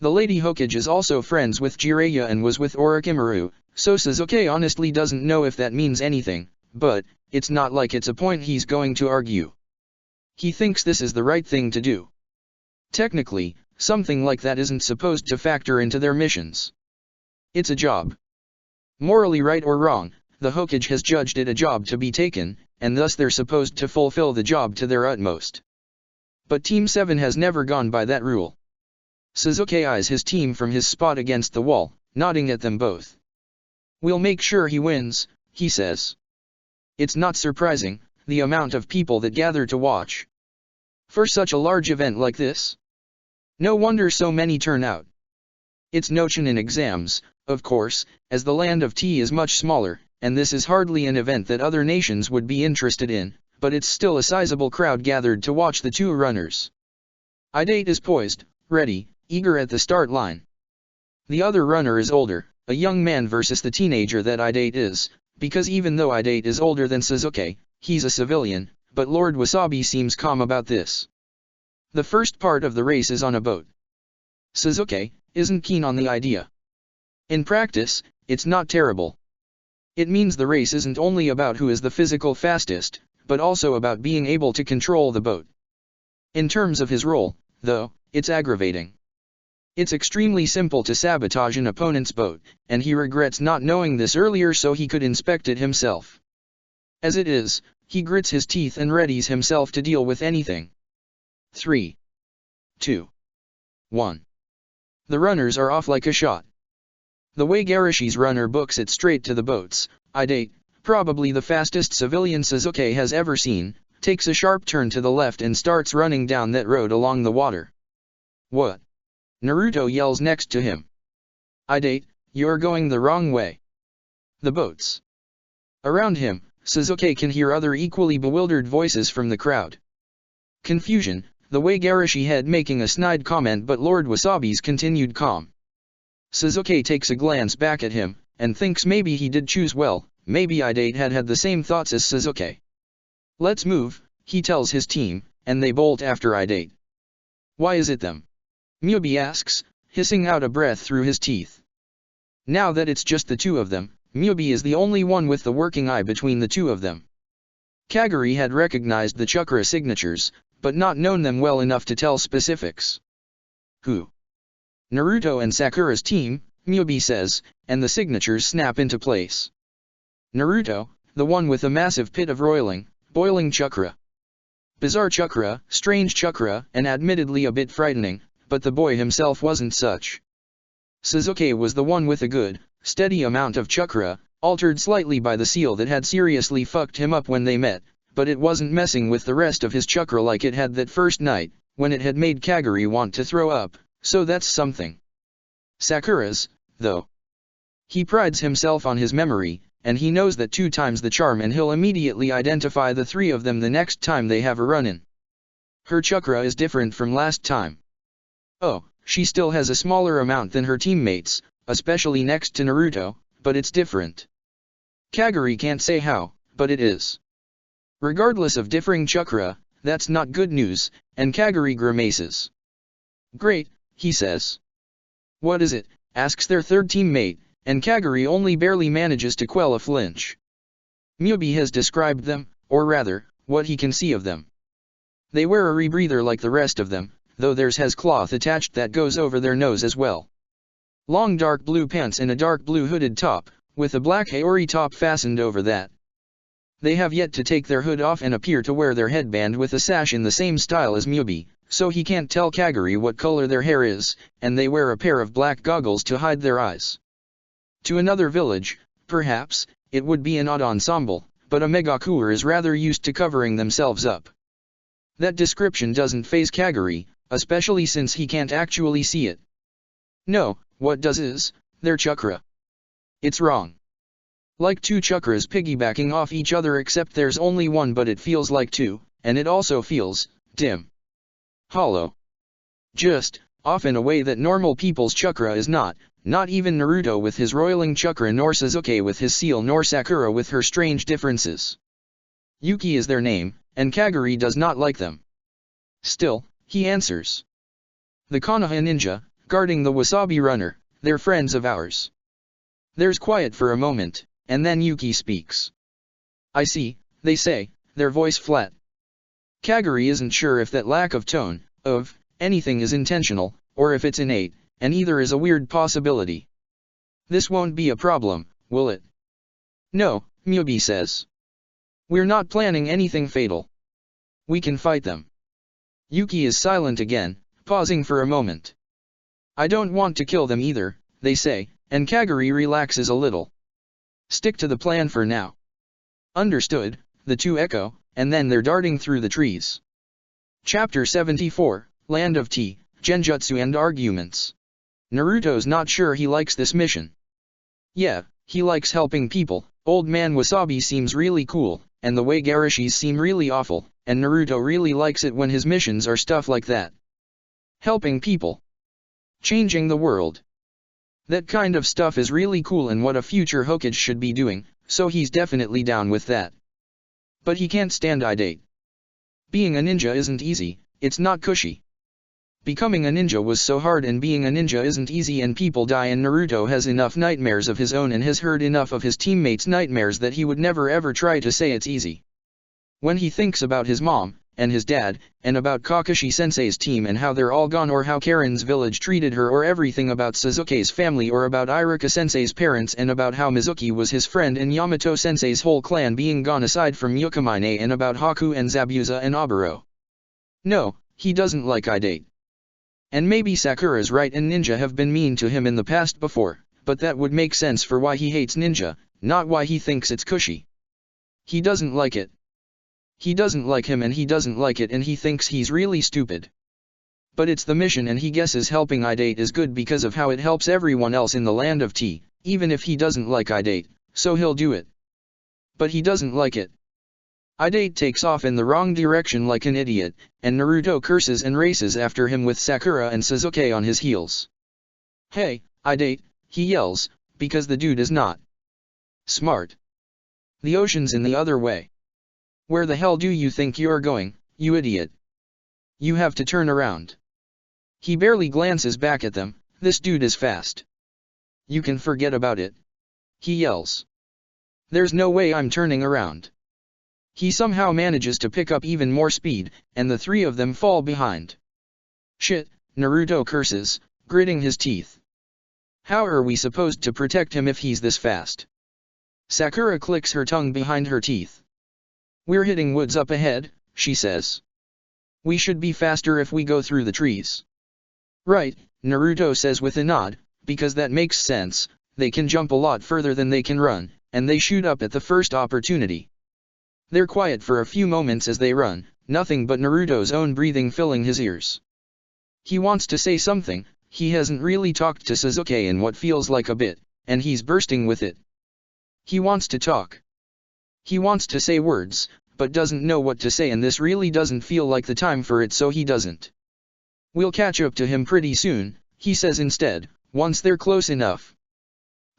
The Lady Hokage is also friends with Jiraiya and was with Orochimaru, so Sasuke honestly doesn't know if that means anything, but it's not like it's a point he's going to argue. He thinks this is the right thing to do. Technically, something like that isn't supposed to factor into their missions. It's a job. Morally right or wrong, the Hokage has judged it a job to be taken, and thus they're supposed to fulfill the job to their utmost. But Team 7 has never gone by that rule. Sasuke eyes his team from his spot against the wall, nodding at them both. "We'll make sure he wins," he says. It's not surprising, the amount of people that gather to watch. For such a large event like this. No wonder so many turn out. It's no Chunin exams, of course, as the land of tea is much smaller, and this is hardly an event that other nations would be interested in, but it's still a sizable crowd gathered to watch the two runners. Idate is poised, ready, eager at the start line. The other runner is older, a young man versus the teenager that Idate is, because even though Idate is older than Sasuke, he's a civilian, but Lord Wasabi seems calm about this. The first part of the race is on a boat. Sasuke isn't keen on the idea. In practice, it's not terrible. It means the race isn't only about who is the physical fastest, but also about being able to control the boat. In terms of his role, though, it's aggravating. It's extremely simple to sabotage an opponent's boat, and he regrets not knowing this earlier so he could inspect it himself. As it is, he grits his teeth and readies himself to deal with anything. 3, 2, 1. The runners are off like a shot. The way Garoshi's runner books it straight to the boats, Idate, probably the fastest civilian Sasuke has ever seen, takes a sharp turn to the left and starts running down that road along the water. "What?" Naruto yells next to him. "Idate, you're going the wrong way." The boats. Around him, Sasuke can hear other equally bewildered voices from the crowd. Confusion, the way Garoshi had making a snide comment but Lord Wasabi's continued calm. Sasuke takes a glance back at him, and thinks maybe he did choose well, maybe Idate had the same thoughts as Sasuke. "Let's move," he tells his team, and they bolt after Idate. "Why is it them?" Mubi asks, hissing out a breath through his teeth. Now that it's just the two of them, Mubi is the only one with the working eye between the two of them. Kagari had recognized the chakra signatures, but not known them well enough to tell specifics. "Who?" "Naruto and Sakura's team," Mubi says, and the signatures snap into place. Naruto, the one with a massive pit of boiling chakra. Bizarre chakra, strange chakra, and admittedly a bit frightening, but the boy himself wasn't such. Sasuke was the one with a good, steady amount of chakra, altered slightly by the seal that had seriously fucked him up when they met, but it wasn't messing with the rest of his chakra like it had that first night, when it had made Kagari want to throw up, so that's something. Sakura's, though. He prides himself on his memory, and he knows that 2 times the charm and he'll immediately identify the 3 of them the next time they have a run-in. Her chakra is different from last time. Oh, she still has a smaller amount than her teammates, especially next to Naruto, but it's different. Kagari can't say how, but it is. Regardless of differing chakra, that's not good news, and Kagari grimaces. "Great," he says. "What is it?" asks their third teammate, and Kagari only barely manages to quell a flinch. Mubi has described them, or rather, what he can see of them. They wear a rebreather like the rest of them, though theirs has cloth attached that goes over their nose as well. Long dark blue pants and a dark blue hooded top, with a black haori top fastened over that. They have yet to take their hood off and appear to wear their headband with a sash in the same style as Mubi, so he can't tell Kagari what color their hair is, and they wear a pair of black goggles to hide their eyes. To another village, perhaps, it would be an odd ensemble, but a Megakure is rather used to covering themselves up. That description doesn't faze Kagari, especially since he can't actually see it. No, what does is, their chakra. It's wrong. Like 2 chakras piggybacking off each other except there's only one but it feels like 2, and it also feels, dim. Hollow. Just, off in a way that normal people's chakra is not even Naruto with his roiling chakra nor Sasuke with his seal nor Sakura with her strange differences. Yuki is their name, and Kagari does not like them. Still, he answers. The Konoha ninja, guarding the Wasabi runner, they're friends of ours. There's quiet for a moment, and then Yuki speaks. I see, they say, their voice flat. Kaguri isn't sure if that lack of tone, of anything is intentional, or if it's innate, and either is a weird possibility. This won't be a problem, will it? No, Mubi says. We're not planning anything fatal. We can fight them. Yuki is silent again, pausing for a moment. I don't want to kill them either, they say, and Kaguri relaxes a little. Stick to the plan for now. Understood, the two echo, and then they're darting through the trees. Chapter 74, Land of Tea, Genjutsu and Arguments. Naruto's not sure he likes this mission. Yeah, he likes helping people. Old Man Wasabi seems really cool, and the way Garishis seem really awful, and Naruto really likes it when his missions are stuff like that. Helping people. Changing the world. That kind of stuff is really cool and what a future Hokage should be doing, so he's definitely down with that. But he can't stand Idate. Being a ninja isn't easy, it's not cushy. Becoming a ninja was so hard and being a ninja isn't easy and people die and Naruto has enough nightmares of his own and has heard enough of his teammates' nightmares that he would never ever try to say it's easy. When he thinks about his mom, and his dad, and about Kakashi-sensei's team and how they're all gone or how Karen's village treated her or everything about Sasuke's family or about Iruka-sensei's parents and about how Mizuki was his friend and Yamato-sensei's whole clan being gone aside from Yukamine and about Haku and Zabuza and Oboro. No, he doesn't like Idate. And maybe Sakura's right and ninja have been mean to him in the past before, but that would make sense for why he hates ninja, not why he thinks it's cushy. He doesn't like it. He doesn't like him and he doesn't like it and he thinks he's really stupid. But it's the mission and he guesses helping Idate is good because of how it helps everyone else in the Land of Tea, even if he doesn't like Idate, so he'll do it. But he doesn't like it. Idate takes off in the wrong direction like an idiot, and Naruto curses and races after him with Sakura and Sasuke on his heels. Hey, Idate, he yells, because the dude is not smart. The ocean's in the other way. Where the hell do you think you're going, you idiot? You have to turn around. He barely glances back at them, this dude is fast. You can forget about it. He yells. There's no way I'm turning around. He somehow manages to pick up even more speed, and the three of them fall behind. Shit, Naruto curses, gritting his teeth. How are we supposed to protect him if he's this fast? Sakura clicks her tongue behind her teeth. We're hitting woods up ahead, she says. We should be faster if we go through the trees. Right, Naruto says with a nod, because that makes sense, they can jump a lot further than they can run, and they shoot up at the first opportunity. They're quiet for a few moments as they run, nothing but Naruto's own breathing filling his ears. He wants to say something, he hasn't really talked to Sasuke in what feels like a bit, and he's bursting with it. He wants to talk. He wants to say words, but doesn't know what to say and this really doesn't feel like the time for it so he doesn't. We'll catch up to him pretty soon, he says instead, once they're close enough.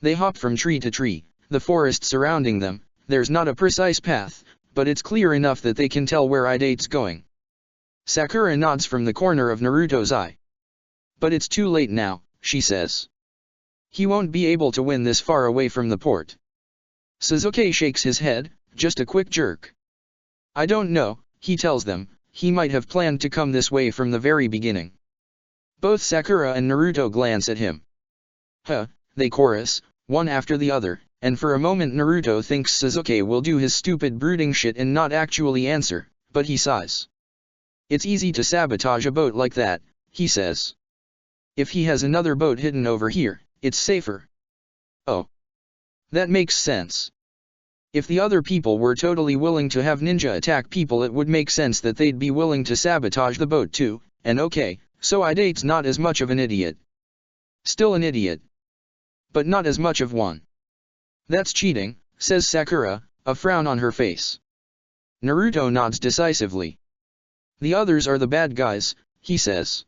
They hop from tree to tree, the forest surrounding them, there's not a precise path, but it's clear enough that they can tell where Idate's going. Sakura nods from the corner of Naruto's eye. But it's too late now, she says. He won't be able to win this far away from the port. Sasuke shakes his head, just a quick jerk. I don't know, he tells them, he might have planned to come this way from the very beginning. Both Sakura and Naruto glance at him. Huh, they chorus, one after the other, and for a moment Naruto thinks Sasuke will do his stupid brooding shit and not actually answer, but he sighs. It's easy to sabotage a boat like that, he says. If he has another boat hidden over here, it's safer. Oh. That makes sense. If the other people were totally willing to have ninja attack people it would make sense that they'd be willing to sabotage the boat too, and okay, so Idate's not as much of an idiot. Still an idiot. But not as much of one. That's cheating, says Sakura, a frown on her face. Naruto nods decisively. The others are the bad guys, he says.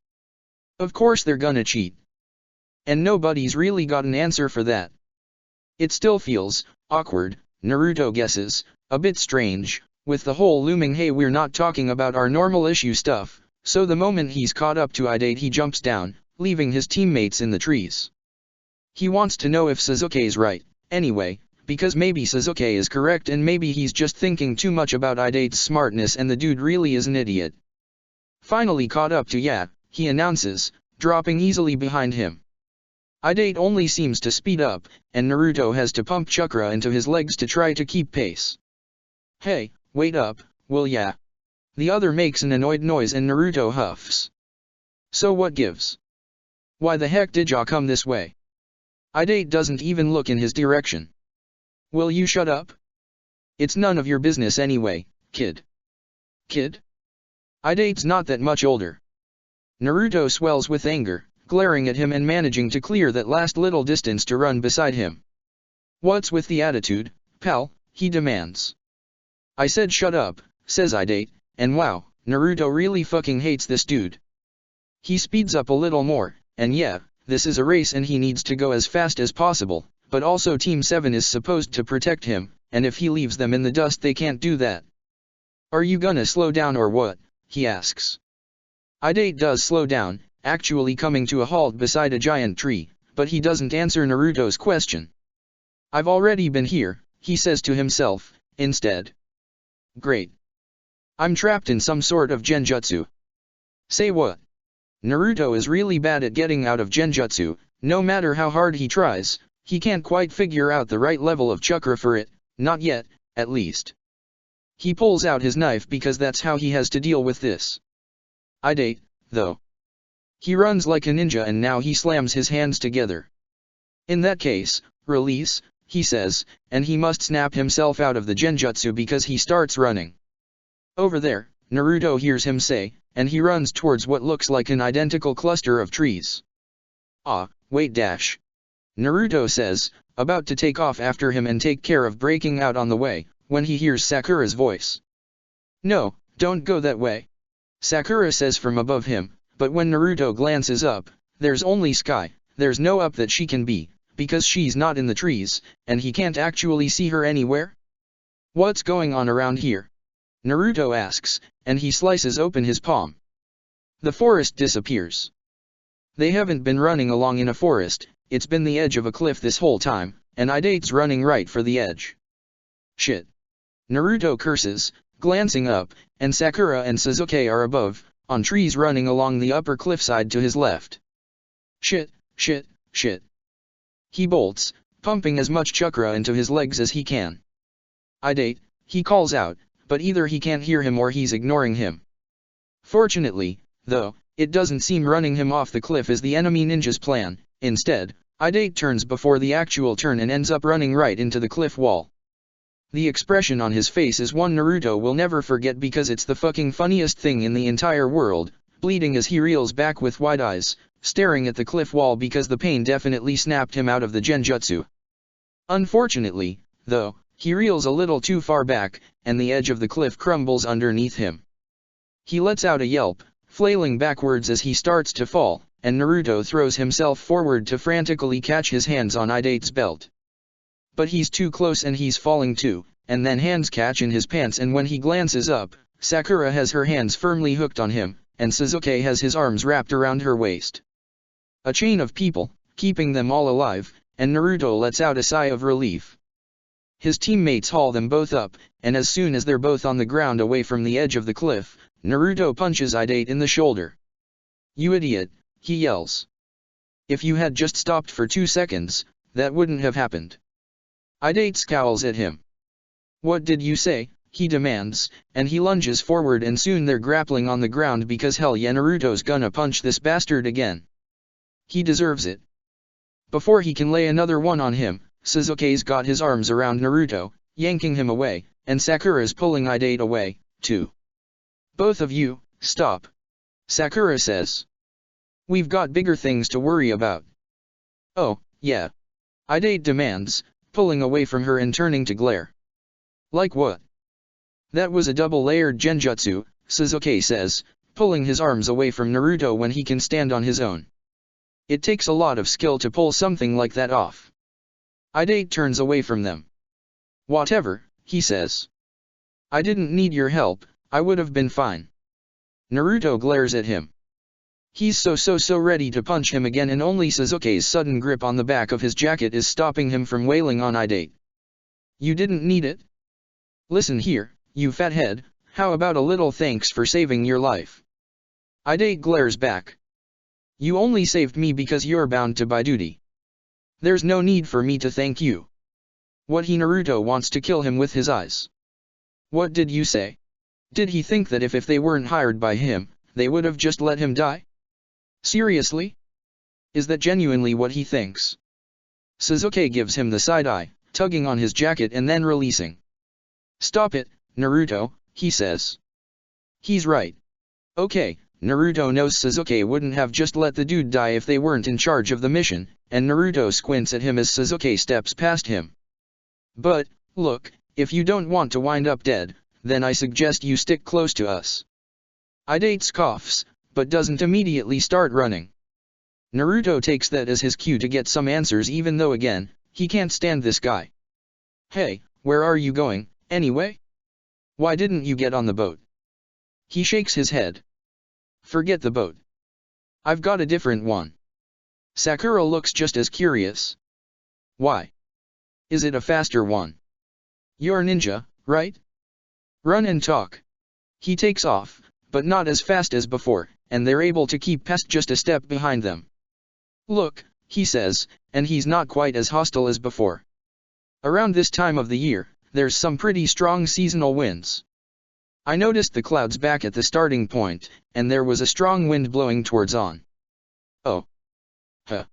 Of course they're gonna cheat. And nobody's really got an answer for that. It still feels awkward, Naruto guesses, a bit strange, with the whole looming hey we're not talking about our normal issue stuff, So the moment he's caught up to Idate he jumps down, leaving his teammates in the trees. He wants to know if Sasuke's right, anyway, because maybe Sasuke is correct and maybe he's just thinking too much about Idate's smartness and the dude really is an idiot. Finally caught up to Ya, he announces, dropping easily behind him. Idate only seems to speed up, and Naruto has to pump chakra into his legs to try to keep pace. Hey, wait up, will ya? The other makes an annoyed noise and Naruto huffs. So what gives? Why the heck did ya come this way? Idate doesn't even look in his direction. Will you shut up? It's none of your business anyway, kid. Kid? Idate's not that much older. Naruto swells with anger, glaring at him and managing to clear that last little distance to run beside him. What's with the attitude, pal? He demands. I said shut up, says Idate, and wow, Naruto really fucking hates this dude. He speeds up a little more, and yeah, this is a race and he needs to go as fast as possible, but also Team 7 is supposed to protect him, and if he leaves them in the dust they can't do that. Are you gonna slow down or what? He asks. Idate does slow down, actually coming to a halt beside a giant tree, but he doesn't answer Naruto's question. I've already been here, he says to himself, instead. Great. I'm trapped in some sort of genjutsu. Say what? Naruto is really bad at getting out of genjutsu, no matter how hard he tries, he can't quite figure out the right level of chakra for it, not yet, at least. He pulls out his knife because that's how he has to deal with this. Idate, though. He runs like a ninja and now he slams his hands together. In that case, release, he says, and he must snap himself out of the genjutsu because he starts running. Over there, Naruto hears him say, and he runs towards what looks like an identical cluster of trees. Ah, wait dash. Naruto says, about to take off after him and take care of breaking out on the way, when he hears Sakura's voice. No, don't go that way. Sakura says from above him, but when Naruto glances up, there's only sky, there's no up that she can be, because she's not in the trees, and he can't actually see her anywhere? What's going on around here? Naruto asks, and he slices open his palm. The forest disappears. They haven't been running along in a forest, it's been the edge of a cliff this whole time, and Idate's running right for the edge. Shit. Naruto curses, glancing up, and Sakura and Sasuke are above, on trees running along the upper cliffside to his left. Shit, shit, shit. He bolts, pumping as much chakra into his legs as he can. Idate, he calls out, but either he can't hear him or he's ignoring him. Fortunately, though, it doesn't seem running him off the cliff is the enemy ninja's plan. Instead, Idate turns before the actual turn and ends up running right into the cliff wall. The expression on his face is one Naruto will never forget because it's the fucking funniest thing in the entire world, bleeding as he reels back with wide eyes, staring at the cliff wall because the pain definitely snapped him out of the genjutsu. Unfortunately, though, he reels a little too far back, and the edge of the cliff crumbles underneath him. He lets out a yelp, flailing backwards as he starts to fall, and Naruto throws himself forward to frantically catch his hands on Idate's belt. But he's too close and he's falling too, and then hands catch in his pants and when he glances up, Sakura has her hands firmly hooked on him, and Sasuke has his arms wrapped around her waist. A chain of people, keeping them all alive, and Naruto lets out a sigh of relief. His teammates haul them both up, and as soon as they're both on the ground away from the edge of the cliff, Naruto punches Idate in the shoulder. You idiot, he yells. If you had just stopped for 2 seconds, that wouldn't have happened. Idate scowls at him. What did you say? He demands, and he lunges forward and soon they're grappling on the ground because hell yeah Naruto's gonna punch this bastard again. He deserves it. Before he can lay another one on him, Sasuke's got his arms around Naruto, yanking him away, and Sakura's pulling Idate away, too. Both of you, stop. Sakura says. We've got bigger things to worry about. Oh, yeah. Idate demands, pulling away from her and turning to glare. Like what? That was a double-layered genjutsu, Sasuke says, pulling his arms away from Naruto when he can stand on his own. It takes a lot of skill to pull something like that off. Idate turns away from them. Whatever, he says. I didn't need your help, I would have been fine. Naruto glares at him. He's so ready to punch him again, and only Sasuke's sudden grip on the back of his jacket is stopping him from wailing on Idate. You didn't need it? Listen here, you fathead, how about a little thanks for saving your life? Idate glares back. You only saved me because you're bound to by duty. There's no need for me to thank you. What, he Naruto wants to kill him with his eyes. What did you say? Did he think that if they weren't hired by him, they would have just let him die? Seriously? Is that genuinely what he thinks? Sasuke gives him the side eye, tugging on his jacket and then releasing. Stop it, Naruto, he says. He's right. Okay, Naruto knows Sasuke wouldn't have just let the dude die if they weren't in charge of the mission, and Naruto squints at him as Sasuke steps past him. But, look, if you don't want to wind up dead, then I suggest you stick close to us. Idate scoffs, but doesn't immediately start running. Naruto takes that as his cue to get some answers, even though again, he can't stand this guy. Hey, where are you going, anyway? Why didn't you get on the boat? He shakes his head. Forget the boat. I've got a different one. Sakura looks just as curious. Why? Is it a faster one? You're a ninja, right? Run and talk. He takes off, but not as fast as before, and they're able to keep past just a step behind them. Look, he says, and he's not quite as hostile as before. Around this time of the year, there's some pretty strong seasonal winds. I noticed the clouds back at the starting point, and there was a strong wind blowing towards on. Oh. Huh.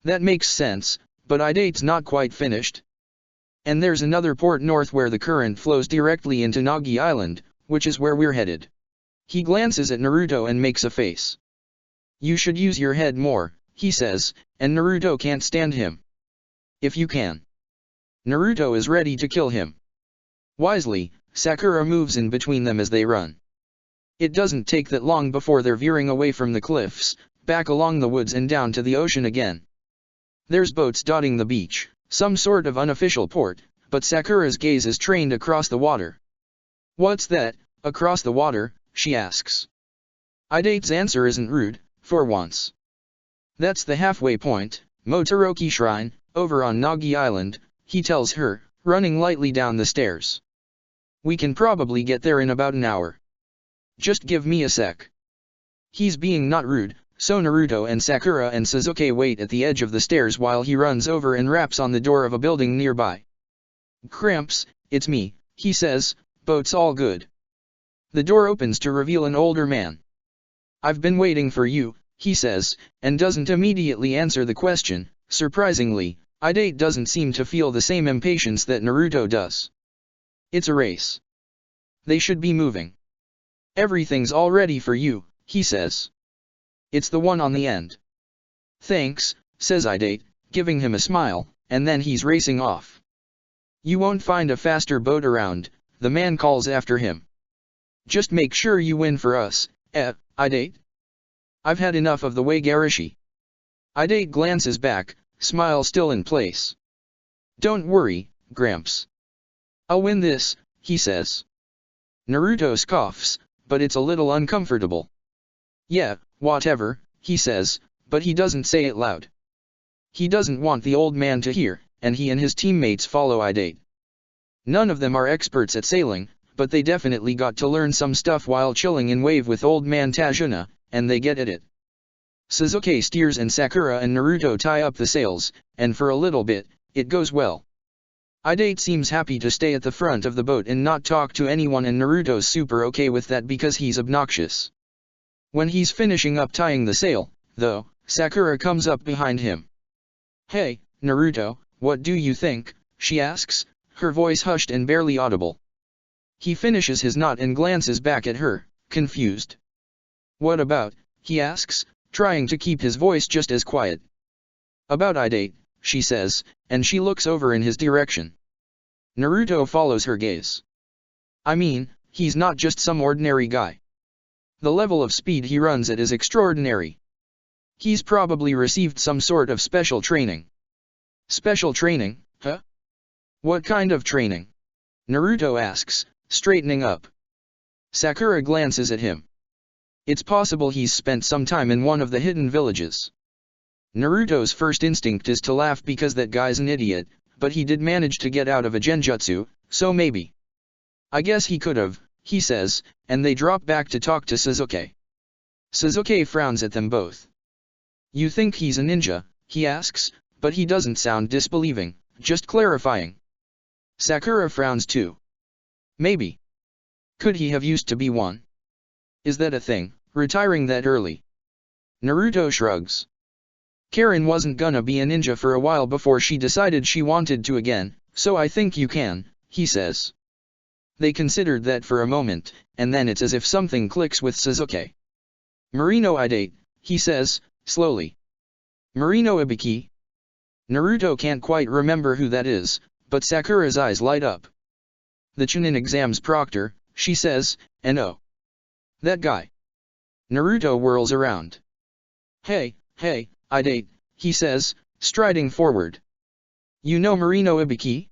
That makes sense, but Idate's not quite finished. And there's another port north where the current flows directly into Nagi Island, which is where we're headed. He glances at Naruto and makes a face. You should use your head more, he says, and Naruto can't stand him. If you can. Naruto is ready to kill him. Wisely, Sakura moves in between them as they run. It doesn't take that long before they're veering away from the cliffs, back along the woods and down to the ocean again. There's boats dotting the beach, some sort of unofficial port, but Sakura's gaze is trained across the water. What's that, across the water, she asks. Idate's answer isn't rude, for once. That's the halfway point, Motoroki Shrine, over on Nagi Island, he tells her, running lightly down the stairs. We can probably get there in about an hour. Just give me a sec. He's being not rude, so Naruto and Sakura and Sasuke wait at the edge of the stairs while he runs over and raps on the door of a building nearby. Gramps, it's me, he says, boat's all good. The door opens to reveal an older man. I've been waiting for you, he says, and doesn't immediately answer the question. Surprisingly, Idate doesn't seem to feel the same impatience that Naruto does. It's a race. They should be moving. Everything's all ready for you, he says. It's the one on the end. Thanks, says Idate, giving him a smile, and then he's racing off. You won't find a faster boat around, the man calls after him. Just make sure you win for us, Idate. I've had enough of the way Garishi. Idate glances back, smile still in place. Don't worry, Gramps. I'll win this, he says. Naruto scoffs, but it's a little uncomfortable. Yeah, whatever, he says, but he doesn't say it loud. He doesn't want the old man to hear, and he and his teammates follow Idate. None of them are experts at sailing, but they definitely got to learn some stuff while chilling in wave with old man Tajuna, and they get at it. Sasuke steers and Sakura and Naruto tie up the sails, and for a little bit, it goes well. Idate seems happy to stay at the front of the boat and not talk to anyone, and Naruto's super okay with that because he's obnoxious. When he's finishing up tying the sail, though, Sakura comes up behind him. Hey, Naruto, what do you think? She asks, her voice hushed and barely audible. He finishes his knot and glances back at her, confused. What about, he asks, trying to keep his voice just as quiet. About Idate, she says, and she looks over in his direction. Naruto follows her gaze. I mean, he's not just some ordinary guy. The level of speed he runs at is extraordinary. He's probably received some sort of special training. Special training, huh? What kind of training? Naruto asks, straightening up. Sakura glances at him. It's possible he's spent some time in one of the hidden villages. Naruto's first instinct is to laugh because that guy's an idiot, but he did manage to get out of a genjutsu, so maybe. I guess he could've, he says, and they drop back to talk to Sasuke. Sasuke frowns at them both. You think he's a ninja, he asks, but he doesn't sound disbelieving, just clarifying. Sakura frowns too. Maybe. Could he have used to be one? Is that a thing, retiring that early? Naruto shrugs. Karin wasn't gonna be a ninja for a while before she decided she wanted to again, so I think you can, he says. They considered that for a moment, and then it's as if something clicks with Sasuke. Marino Idate, he says, slowly. Marino Ibiki? Naruto can't quite remember who that is, but Sakura's eyes light up. The Chunin exams proctor, she says, and oh. That guy. Naruto whirls around. Hey, Idate, he says, striding forward. You know Marino Ibiki?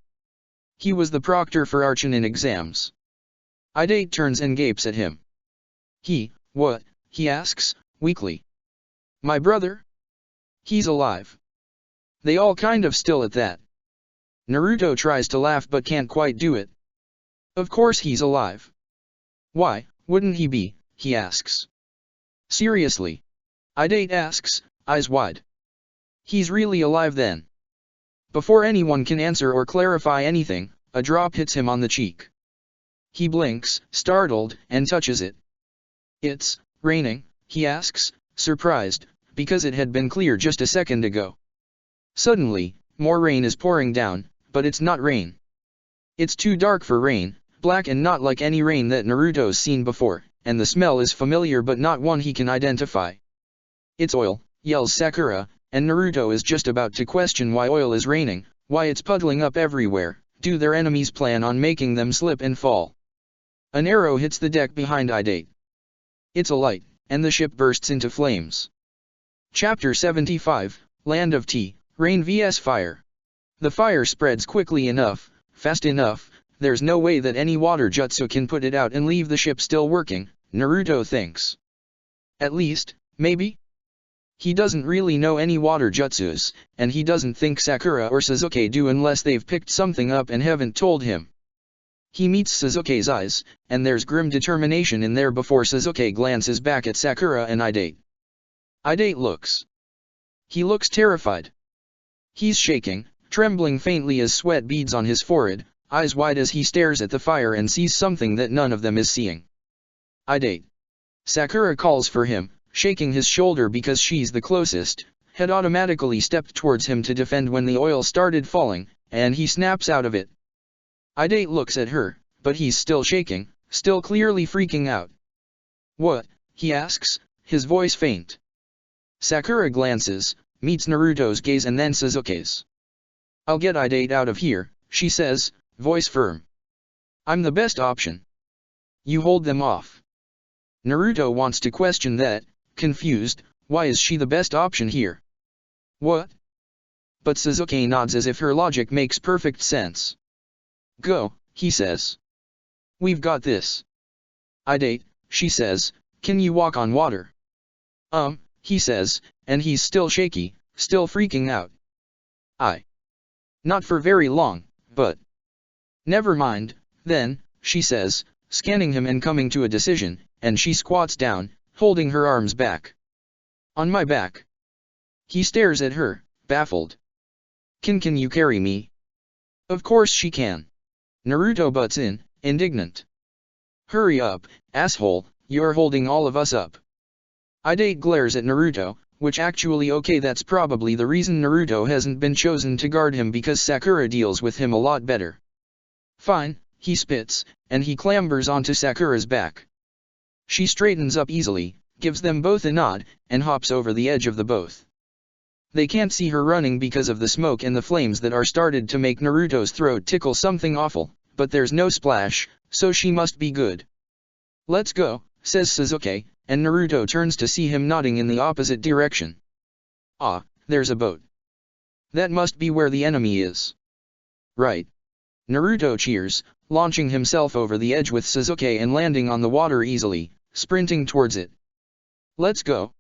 He was the proctor for our Chunin exams. Idate turns and gapes at him. What? He asks, weakly. My brother? He's alive. They all kind of still at that. Naruto tries to laugh but can't quite do it. Of course he's alive. Why, wouldn't he be, he asks. Seriously? Idate asks, eyes wide. He's really alive then. Before anyone can answer or clarify anything, a drop hits him on the cheek. He blinks, startled, and touches it. It's raining, he asks, surprised, because it had been clear just a second ago. Suddenly, more rain is pouring down, but it's not rain. It's too dark for rain, black and not like any rain that Naruto's seen before, and the smell is familiar but not one he can identify. It's oil, yells Sakura, and Naruto is just about to question why oil is raining, why it's puddling up everywhere, do their enemies plan on making them slip and fall. An arrow hits the deck behind Idate. It's a light, and the ship bursts into flames. Chapter 75, Land of Tea, Rain vs Fire. The fire spreads quickly enough, fast enough, there's no way that any water jutsu can put it out and leave the ship still working, Naruto thinks. At least, maybe? He doesn't really know any water jutsus, and he doesn't think Sakura or Sasuke do unless they've picked something up and haven't told him. He meets Sasuke's eyes, and there's grim determination in there before Sasuke glances back at Sakura and Idate. Idate looks. He looks terrified. He's shaking, trembling faintly as sweat beads on his forehead, eyes wide as he stares at the fire and sees something that none of them is seeing. Idate. Sakura calls for him, shaking his shoulder because she's the closest, had automatically stepped towards him to defend when the oil started falling, and he snaps out of it. Idate looks at her, but he's still shaking, still clearly freaking out. What? He asks, his voice faint. Sakura glances, meets Naruto's gaze and then Sasuke's. I'll get Idate out of here, she says, voice firm. I'm the best option. You hold them off. Naruto wants to question that, confused, why is she the best option here? What? But Sasuke nods as if her logic makes perfect sense. Go, he says. We've got this. Idate, she says, can you walk on water? He says, and he's still shaky, still freaking out. Not for very long, but... Never mind, then, she says, scanning him and coming to a decision, and she squats down, holding her arms back. On my back. He stares at her, baffled. Can you carry me? Of course she can. Naruto butts in, indignant. Hurry up, asshole, you're holding all of us up. Idate glares at Naruto, which actually okay, that's probably the reason Naruto hasn't been chosen to guard him, because Sakura deals with him a lot better. Fine, he spits, and he clambers onto Sakura's back. She straightens up easily, gives them both a nod, and hops over the edge of the both. They can't see her running because of the smoke and the flames that are started to make Naruto's throat tickle something awful, but there's no splash, so she must be good. Let's go, says Sasuke, and Naruto turns to see him nodding in the opposite direction. Ah, there's a boat. That must be where the enemy is. Right. Naruto cheers, launching himself over the edge with Sasuke and landing on the water easily, sprinting towards it. Let's go.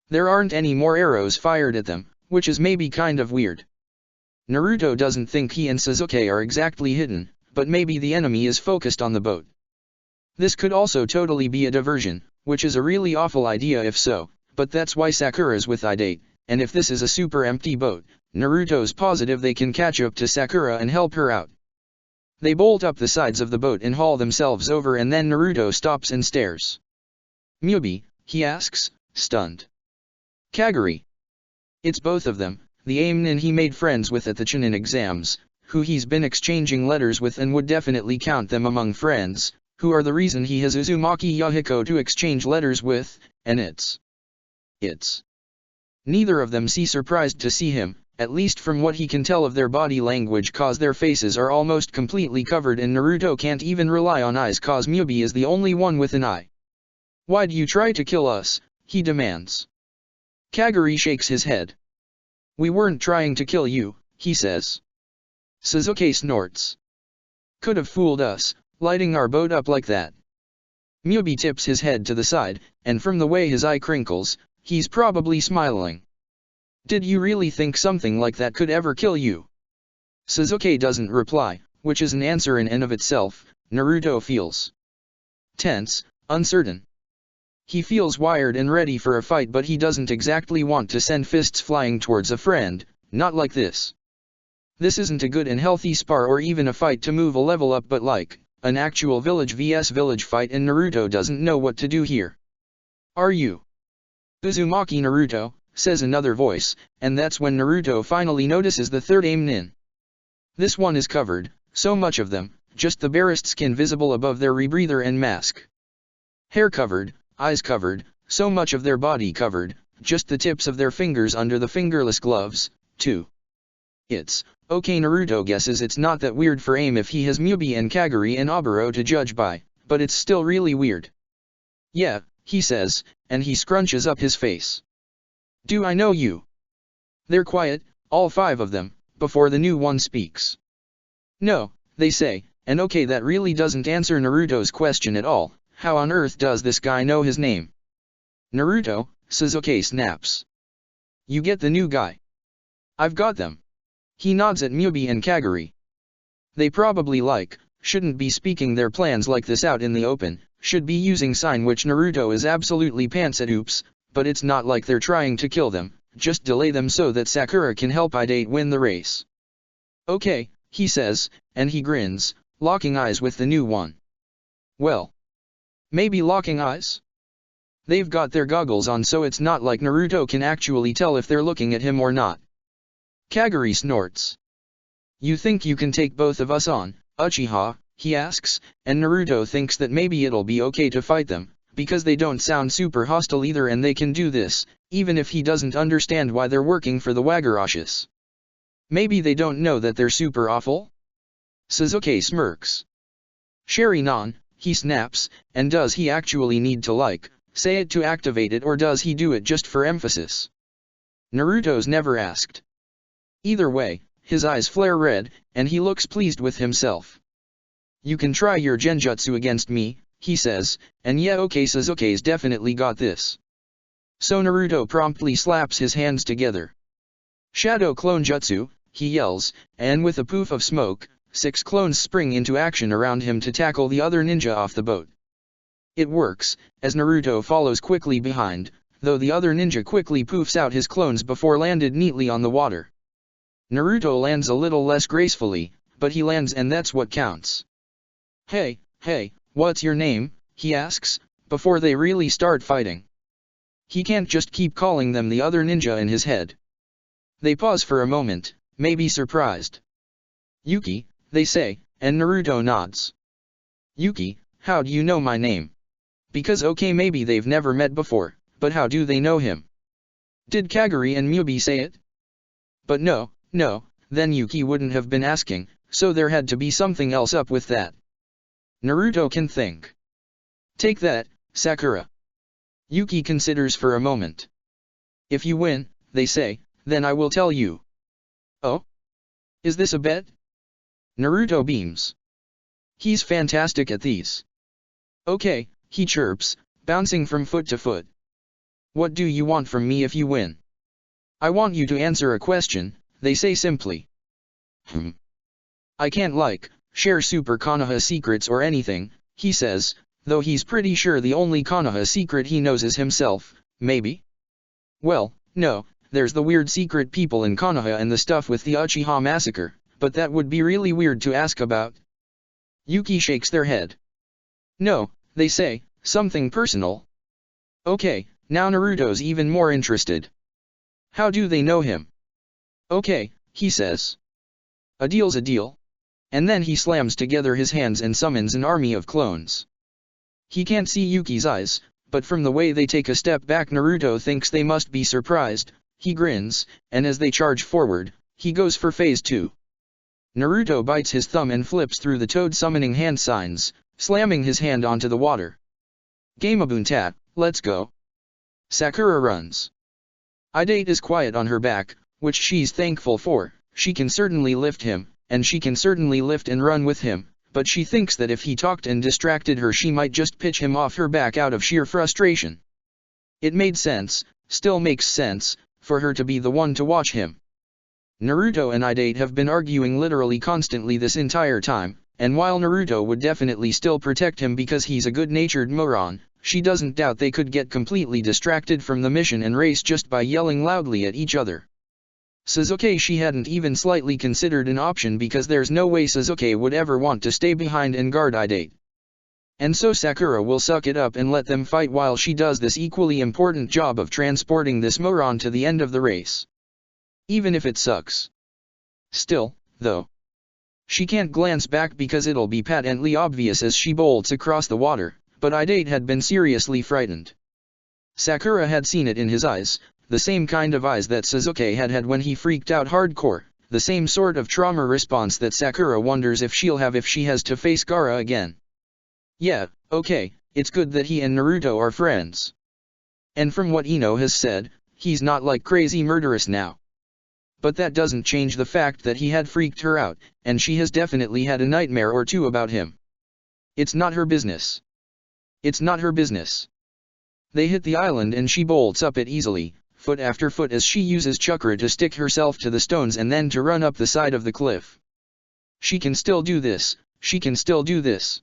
There aren't any more arrows fired at them, which is maybe kind of weird. Naruto doesn't think he and Sasuke are exactly hidden, but maybe the enemy is focused on the boat. This could also totally be a diversion, which is a really awful idea if so, but that's why Sakura's with Idate, and if this is a super empty boat, Naruto's positive they can catch up to Sakura and help her out. They bolt up the sides of the boat and haul themselves over, and then Naruto stops and stares. Mubi, he asks, stunned. Kaguri. It's both of them, the Aimnin he made friends with at the Chunin exams, who he's been exchanging letters with and would definitely count them among friends, who are the reason he has Uzumaki Yahiko to exchange letters with, and it's. Neither of them seem surprised to see him, at least from what he can tell of their body language, cause their faces are almost completely covered and Naruto can't even rely on eyes cause Mubi is the only one with an eye. Why'd you try to kill us? He demands. Kaguri shakes his head. We weren't trying to kill you, he says. Sasuke snorts. Could have fooled us, lighting our boat up like that. Mubi tips his head to the side, and from the way his eye crinkles, he's probably smiling. Did you really think something like that could ever kill you? Sasuke doesn't reply, which is an answer in and of itself. Naruto feels tense, uncertain. He feels wired and ready for a fight, but he doesn't exactly want to send fists flying towards a friend, not like this. This isn't a good and healthy spar or even a fight to move a level up, but like an actual village vs village fight, and Naruto doesn't know what to do here. Are you Uzumaki Naruto? Says another voice, and that's when Naruto finally notices the third Aimnin. This one is covered, so much of them, just the barest skin visible above their rebreather and mask. Hair covered, eyes covered, so much of their body covered, just the tips of their fingers under the fingerless gloves, too. It's okay. Naruto guesses it's not that weird for Aim if he has Mubi and Kaguri and Oboro to judge by, but it's still really weird. Yeah, he says, and he scrunches up his face. Do I know you? They're quiet, all five of them, before the new one speaks. No, they say, and okay, that really doesn't answer Naruto's question at all. How on earth does this guy know his name? Naruto, Sasuke snaps. You get the new guy. I've got them. He nods at Mubi and Kaguri. They probably shouldn't be speaking their plans like this out in the open, should be using sign, which Naruto is absolutely pants at. Oops. But it's not like they're trying to kill them, just delay them so that Sakura can help Idate win the race. Okay, he says, and he grins, locking eyes with the new one. Well, maybe locking eyes? They've got their goggles on, so it's not like Naruto can actually tell if they're looking at him or not. Kaguri snorts. You think you can take both of us on, Uchiha? He asks, and Naruto thinks that maybe it'll be okay to fight them, because they don't sound super hostile either, and they can do this, even if he doesn't understand why they're working for the Wagarashis. Maybe they don't know that they're super awful? Sasuke smirks. Sharingan, he snaps, and does he actually need to say it to activate it, or does he do it just for emphasis? Naruto's never asked. Either way, his eyes flare red, and he looks pleased with himself. You can try your genjutsu against me, he says, and yeah, okay, Sasuke's definitely got this. So Naruto promptly slaps his hands together. Shadow Clone Jutsu, he yells, and with a poof of smoke, 6 clones spring into action around him to tackle the other ninja off the boat. It works, as Naruto follows quickly behind, though the other ninja quickly poofs out his clones before landed neatly on the water. Naruto lands a little less gracefully, but he lands, and that's what counts. Hey, what's your name? He asks, before they really start fighting. He can't just keep calling them the other ninja in his head. They pause for a moment, maybe surprised. Yuki, they say, and Naruto nods. Yuki, how do you know my name? Because okay, maybe they've never met before, but how do they know him? Did Kaguri and Mubi say it? But no, then Yuki wouldn't have been asking, so there had to be something else up with that. Naruto can think. Take that, Sakura. Yuki considers for a moment. If you win, they say, then I will tell you. Oh? Is this a bet? Naruto beams. He's fantastic at these. Okay, he chirps, bouncing from foot to foot. What do you want from me if you win? I want you to answer a question, they say simply. I can't share Super Konoha secrets or anything, he says, though he's pretty sure the only Konoha secret he knows is himself, maybe? Well, no, there's the weird secret people in Konoha and the stuff with the Uchiha massacre, but that would be really weird to ask about. Yuki shakes their head. No, they say, something personal. Okay, now Naruto's even more interested. How do they know him? Okay, he says. A deal's a deal. And then he slams together his hands and summons an army of clones. He can't see Yuki's eyes, but from the way they take a step back Naruto thinks they must be surprised. He grins, and as they charge forward, he goes for phase 2. Naruto bites his thumb and flips through the toad summoning hand signs, slamming his hand onto the water. Gamabuntat, let's go. Sakura runs. Idate is quiet on her back, which she's thankful for. She can certainly lift him, and she can certainly lift and run with him, but she thinks that if he talked and distracted her she might just pitch him off her back out of sheer frustration. It made sense, still makes sense, for her to be the one to watch him. Naruto and Idate have been arguing literally constantly this entire time, and while Naruto would definitely still protect him because he's a good-natured moron, she doesn't doubt they could get completely distracted from the mission and race just by yelling loudly at each other. Sasuke she hadn't even slightly considered an option because there's no way Sasuke would ever want to stay behind and guard Idate. And so Sakura will suck it up and let them fight while she does this equally important job of transporting this moron to the end of the race. Even if it sucks. Still, though, she can't glance back because it'll be patently obvious as she bolts across the water, but Idate had been seriously frightened. Sakura had seen it in his eyes, the same kind of eyes that Sasuke had had when he freaked out hardcore, the same sort of trauma response that Sakura wonders if she'll have if she has to face Gaara again. Yeah, okay, it's good that he and Naruto are friends. And from what Ino has said, he's not like crazy murderous now. But that doesn't change the fact that he had freaked her out, and she has definitely had a nightmare or two about him. It's not her business. It's not her business. They hit the island and she bolts up it easily, foot after foot as she uses chakra to stick herself to the stones and then to run up the side of the cliff. She can still do this, she can still do this.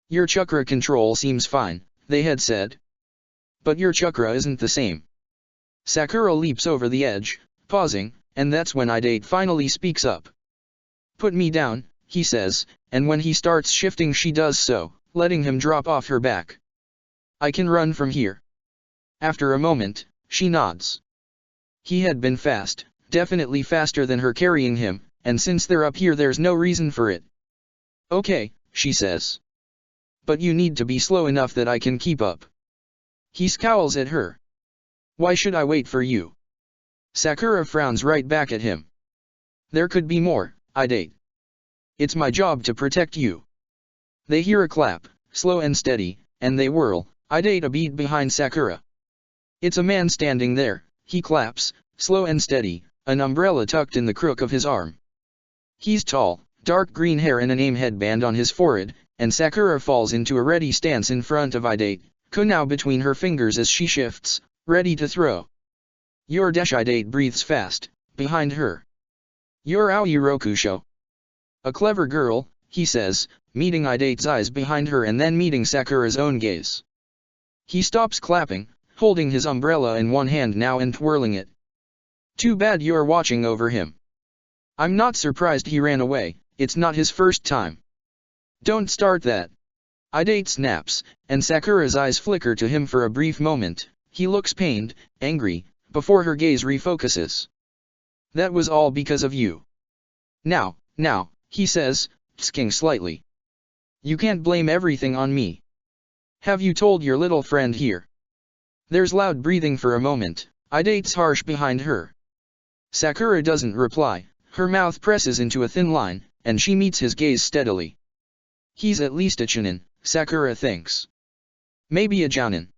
Your chakra control seems fine, they had said. But your chakra isn't the same. Sakura leaps over the edge, pausing, and that's when Idate finally speaks up. Put me down, he says, and when he starts shifting she does so, letting him drop off her back. I can run from here. After a moment, she nods. He had been fast, definitely faster than her carrying him, and since they're up here there's no reason for it. Okay, she says. But you need to be slow enough that I can keep up. He scowls at her. Why should I wait for you? Sakura frowns right back at him. There could be more, Idate. It's my job to protect you. They hear a clap, slow and steady, and they whirl, Idate a beat behind Sakura. It's a man standing there, he claps, slow and steady, an umbrella tucked in the crook of his arm. He's tall, dark green hair and an aim headband on his forehead, and Sakura falls into a ready stance in front of Idate, kunai between her fingers as she shifts, ready to throw. Your dash Idate breathes fast, behind her. You're Aoyorokusho. A clever girl, he says, meeting Idate's eyes behind her and then meeting Sakura's own gaze. He stops clapping, holding his umbrella in one hand now and twirling it. Too bad you're watching over him. I'm not surprised he ran away, it's not his first time. Don't start that. Idate snaps, and Sakura's eyes flicker to him for a brief moment. He looks pained, angry, before her gaze refocuses. That was all because of you. Now, he says, tsking slightly. You can't blame everything on me. Have you told your little friend here? There's loud breathing for a moment, Idate's harsh behind her. Sakura doesn't reply, her mouth presses into a thin line, and she meets his gaze steadily. He's at least a Chunin, Sakura thinks. Maybe a Jounin.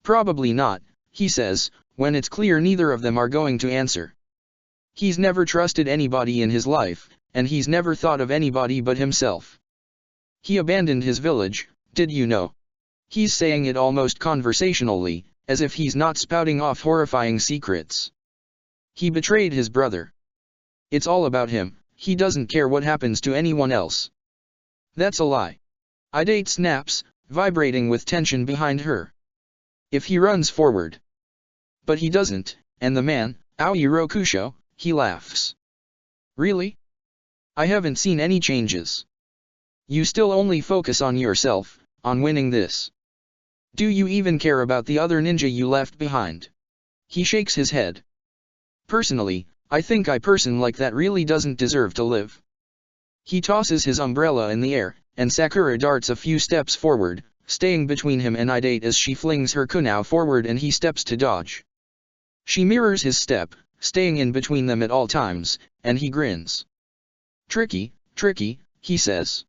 Probably not, he says, when it's clear neither of them are going to answer. He's never trusted anybody in his life, and he's never thought of anybody but himself. He abandoned his village, did you know? He's saying it almost conversationally, As if he's not spouting off horrifying secrets. He betrayed his brother. It's all about him, he doesn't care what happens to anyone else. That's a lie. Idate snaps, vibrating with tension behind her. If he runs forward. But he doesn't, and the man, Aoi Rokusho, he laughs. Really? I haven't seen any changes. You still only focus on yourself, on winning this. Do you even care about the other ninja you left behind? He shakes his head. Personally, I think a person like that really doesn't deserve to live. He tosses his umbrella in the air, and Sakura darts a few steps forward, staying between him and Idate as she flings her kunao forward and he steps to dodge. She mirrors his step, staying in between them at all times, and he grins. Tricky, tricky, he says.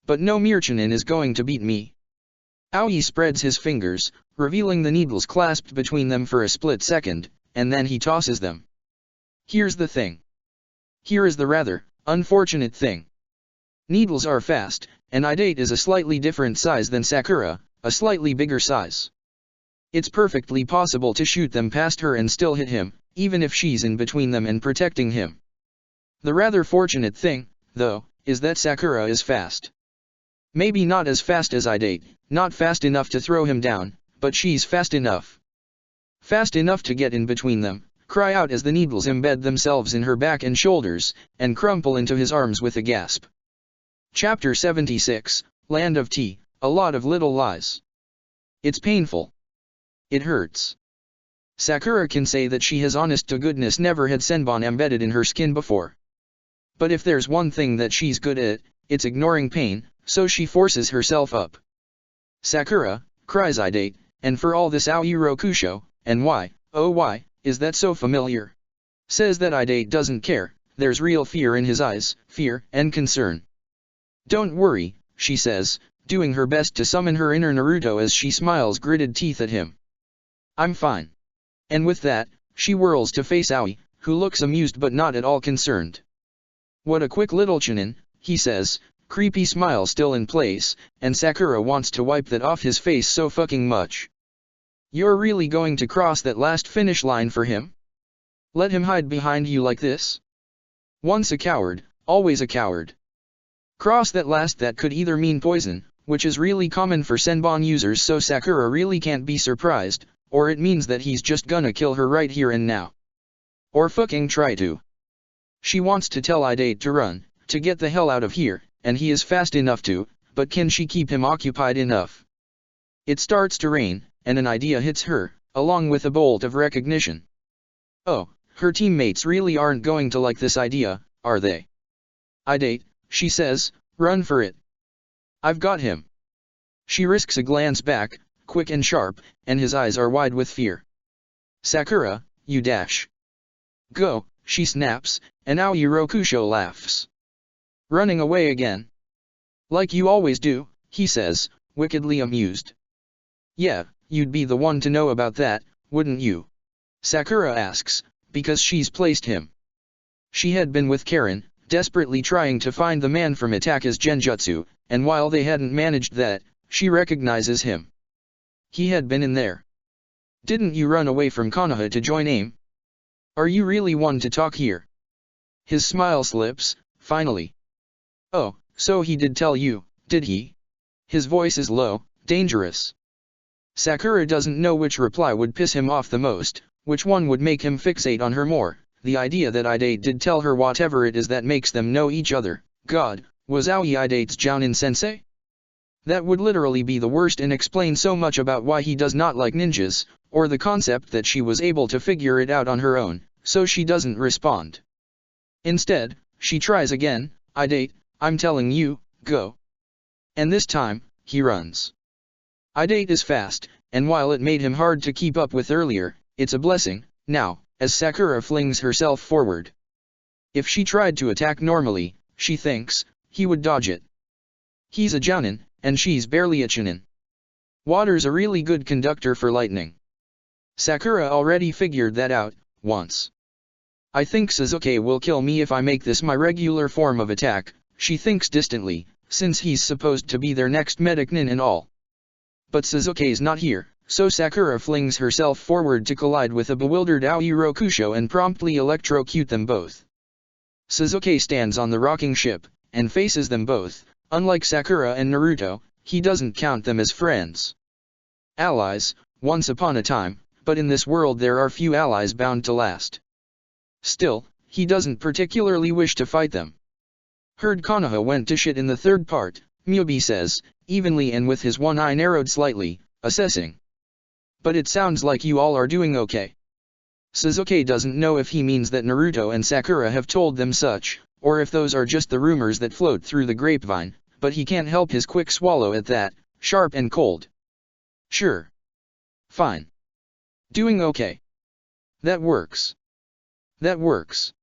But no Mirchinin is going to beat me. Aoi spreads his fingers, revealing the needles clasped between them for a split second, and then he tosses them. Here's the thing. Here is the rather unfortunate thing. Needles are fast, and Idate is a slightly different size than Sakura, a slightly bigger size. It's perfectly possible to shoot them past her and still hit him, even if she's in between them and protecting him. The rather fortunate thing, though, is that Sakura is fast. Maybe not as fast as Idate, not fast enough to throw him down, but she's fast enough. Fast enough to get in between them, cry out as the needles embed themselves in her back and shoulders, and crumple into his arms with a gasp. Chapter 76, Land of Tea, a lot of little lies. It's painful. It hurts. Sakura can say that she has honest-to-goodness never had senbon embedded in her skin before. But if there's one thing that she's good at, it's ignoring pain, so she forces herself up. Sakura, cries Idate, and for all this Aoi Rokusho, and why, oh why, is that so familiar? Says that Idate doesn't care, there's real fear in his eyes, fear and concern. Don't worry, she says, doing her best to summon her inner Naruto as she smiles gritted teeth at him. I'm fine. And with that, she whirls to face Aoi, who looks amused but not at all concerned. What a quick little chinin, he says, creepy smile still in place, and Sakura wants to wipe that off his face so fucking much. You're really going to cross that last finish line for him? Let him hide behind you like this? Once a coward, always a coward. Cross that last that could either mean poison, which is really common for senbon users so Sakura really can't be surprised, or it means that he's just gonna kill her right here and now. Or fucking try to. She wants to tell Idate to run, to get the hell out of here, and he is fast enough to, but can she keep him occupied enough? It starts to rain, and an idea hits her, along with a bolt of recognition. Oh, her teammates really aren't going to like this idea, are they? Idate, she says, run for it. I've got him. She risks a glance back, quick and sharp, and his eyes are wide with fear. Sakura, you dash. Go, she snaps, and Aoi Rokusho laughs. Running away again. Like you always do, he says, wickedly amused. Yeah, you'd be the one to know about that, wouldn't you? Sakura asks, because she's placed him. She had been with Karen, desperately trying to find the man from Itaka's genjutsu, and while they hadn't managed that, she recognizes him. He had been in there. Didn't you run away from Konoha to join AIM? Are you really one to talk here? His smile slips, finally. Oh, so he did tell you, did he? His voice is low, dangerous. Sakura doesn't know which reply would piss him off the most, which one would make him fixate on her more, the idea that Idate did tell her whatever it is that makes them know each other. God, was Aoi Idate's Jounin sensei? That would literally be the worst and explain so much about why he does not like ninjas, or the concept that she was able to figure it out on her own, so she doesn't respond. Instead, she tries again, Idate, I'm telling you, go. And this time, he runs. Idate is fast, and while it made him hard to keep up with earlier, it's a blessing, now, as Sakura flings herself forward. If she tried to attack normally, she thinks, he would dodge it. He's a Jounin, and she's barely a Chunin. Water's a really good conductor for lightning. Sakura already figured that out, once. I think Sasuke will kill me if I make this my regular form of attack, she thinks distantly, since he's supposed to be their next medic nin and all. But Sasuke's not here, so Sakura flings herself forward to collide with a bewildered Aoi Rokusho and promptly electrocute them both. Sasuke stands on the rocking ship, and faces them both. Unlike Sakura and Naruto, he doesn't count them as friends. Allies, once upon a time, but in this world there are few allies bound to last. Still, he doesn't particularly wish to fight them. Heard Konoha went to shit in the third part, Myobi says, evenly and with his one eye narrowed slightly, assessing. But it sounds like you all are doing okay. Sasuke doesn't know if he means that Naruto and Sakura have told them such, or if those are just the rumors that float through the grapevine, but he can't help his quick swallow at that, sharp and cold. Sure. Fine. Doing okay. That works. That works.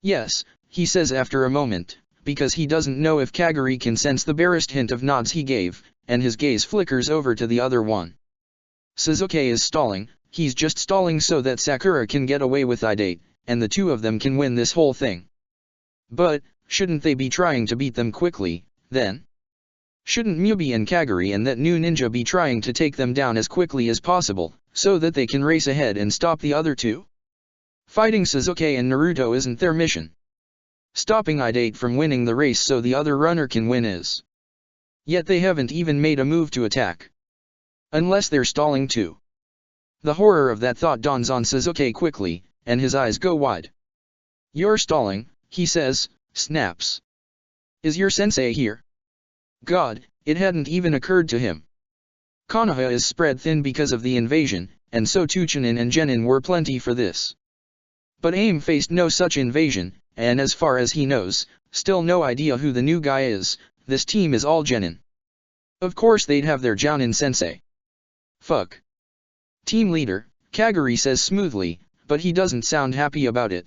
Yes, he says after a moment, because he doesn't know if Kagari can sense the barest hint of nods he gave, and his gaze flickers over to the other one. Sasuke is stalling, he's just stalling so that Sakura can get away with Idate, and the two of them can win this whole thing. But, shouldn't they be trying to beat them quickly, then? Shouldn't Myobi and Kagari and that new ninja be trying to take them down as quickly as possible, so that they can race ahead and stop the other two? Fighting Sasuke and Naruto isn't their mission. Stopping Idate from winning the race so the other runner can win is. Yet they haven't even made a move to attack. Unless they're stalling too. The horror of that thought dawns on Sasuke quickly, and his eyes go wide. You're stalling, he says, snaps. Is your sensei here? God, it hadn't even occurred to him. Konoha is spread thin because of the invasion, and so too Chunin and Genin were plenty for this. But AIM faced no such invasion, and as far as he knows, still no idea who the new guy is. This team is all Genin. Of course they'd have their Jounin sensei. Fuck. Team leader, Kagari says smoothly, but he doesn't sound happy about it.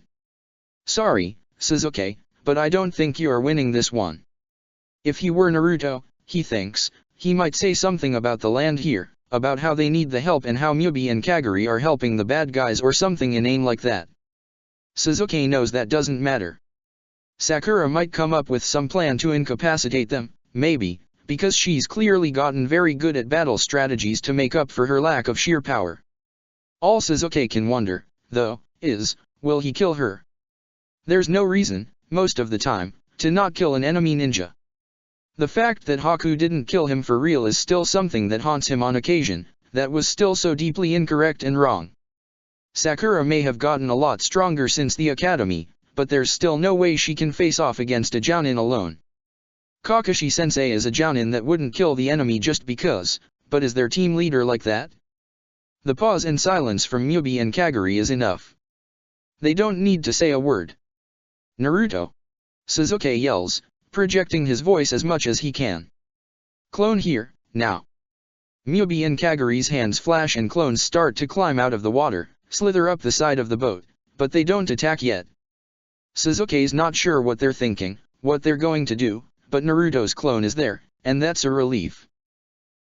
Sorry, Sasuke, but I don't think you are winning this one. If he were Naruto, he thinks, he might say something about the land here, about how they need the help and how Myobi and Kagari are helping the bad guys or something inane like that. Sasuke knows that doesn't matter. Sakura might come up with some plan to incapacitate them, maybe, because she's clearly gotten very good at battle strategies to make up for her lack of sheer power. All Sasuke can wonder, though, is, will he kill her? There's no reason, most of the time, to not kill an enemy ninja. The fact that Haku didn't kill him for real is still something that haunts him on occasion, that was still so deeply incorrect and wrong. Sakura may have gotten a lot stronger since the academy, but there's still no way she can face off against a Jounin alone. Kakashi-sensei is a Jounin that wouldn't kill the enemy just because, but is their team leader like that? The pause and silence from Myobi and Kagari is enough. They don't need to say a word. Naruto! Sasuke yells, projecting his voice as much as he can. Clone here, now. Myobi and Kagari's hands flash and clones start to climb out of the water, slither up the side of the boat, but they don't attack yet. Sasuke's not sure what they're thinking, what they're going to do, but Naruto's clone is there, and that's a relief.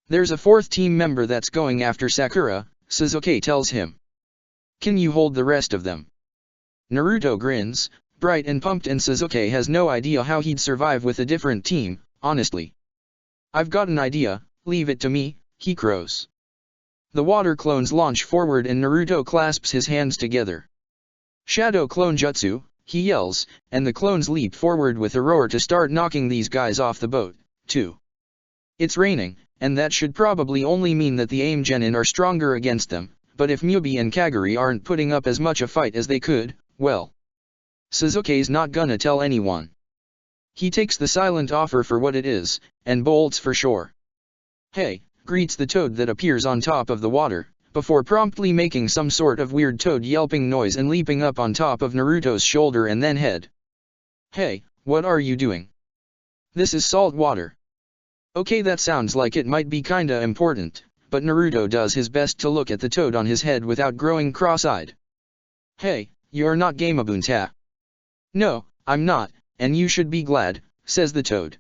There's a fourth team member that's going after Sakura, Sasuke tells him. Can you hold the rest of them? Naruto grins, bright and pumped, and Sasuke has no idea how he'd survive with a different team, honestly. I've got an idea, leave it to me, he crows. The water clones launch forward and Naruto clasps his hands together. Shadow Clone Jutsu, he yells, and the clones leap forward with a roar to start knocking these guys off the boat, too. It's raining, and that should probably only mean that the AIM Genin are stronger against them, but if Myobi and Kagari aren't putting up as much a fight as they could, well. Sasuke's not gonna tell anyone. He takes the silent offer for what it is, and bolts for shore. Hey, greets the toad that appears on top of the water, before promptly making some sort of weird toad yelping noise and leaping up on top of Naruto's shoulder and then head. Hey, what are you doing? This is salt water. Okay, that sounds like it might be kinda important, but Naruto does his best to look at the toad on his head without growing cross-eyed. Hey, you're not Gamabunta. No, I'm not, and you should be glad, says the toad.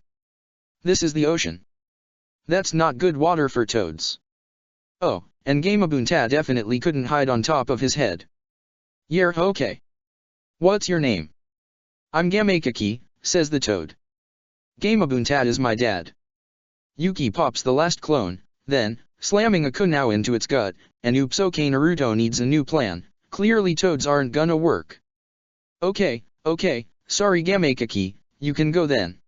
This is the ocean. That's not good water for toads. Oh, and Gamabunta definitely couldn't hide on top of his head. Yeah, okay. What's your name? I'm Gamakaki, says the toad. Gamabunta is my dad. Yuki pops the last clone, then, slamming a kunao into its gut, and oops, okay, Naruto needs a new plan, clearly toads aren't gonna work. Okay, sorry Gamekaki, you can go then.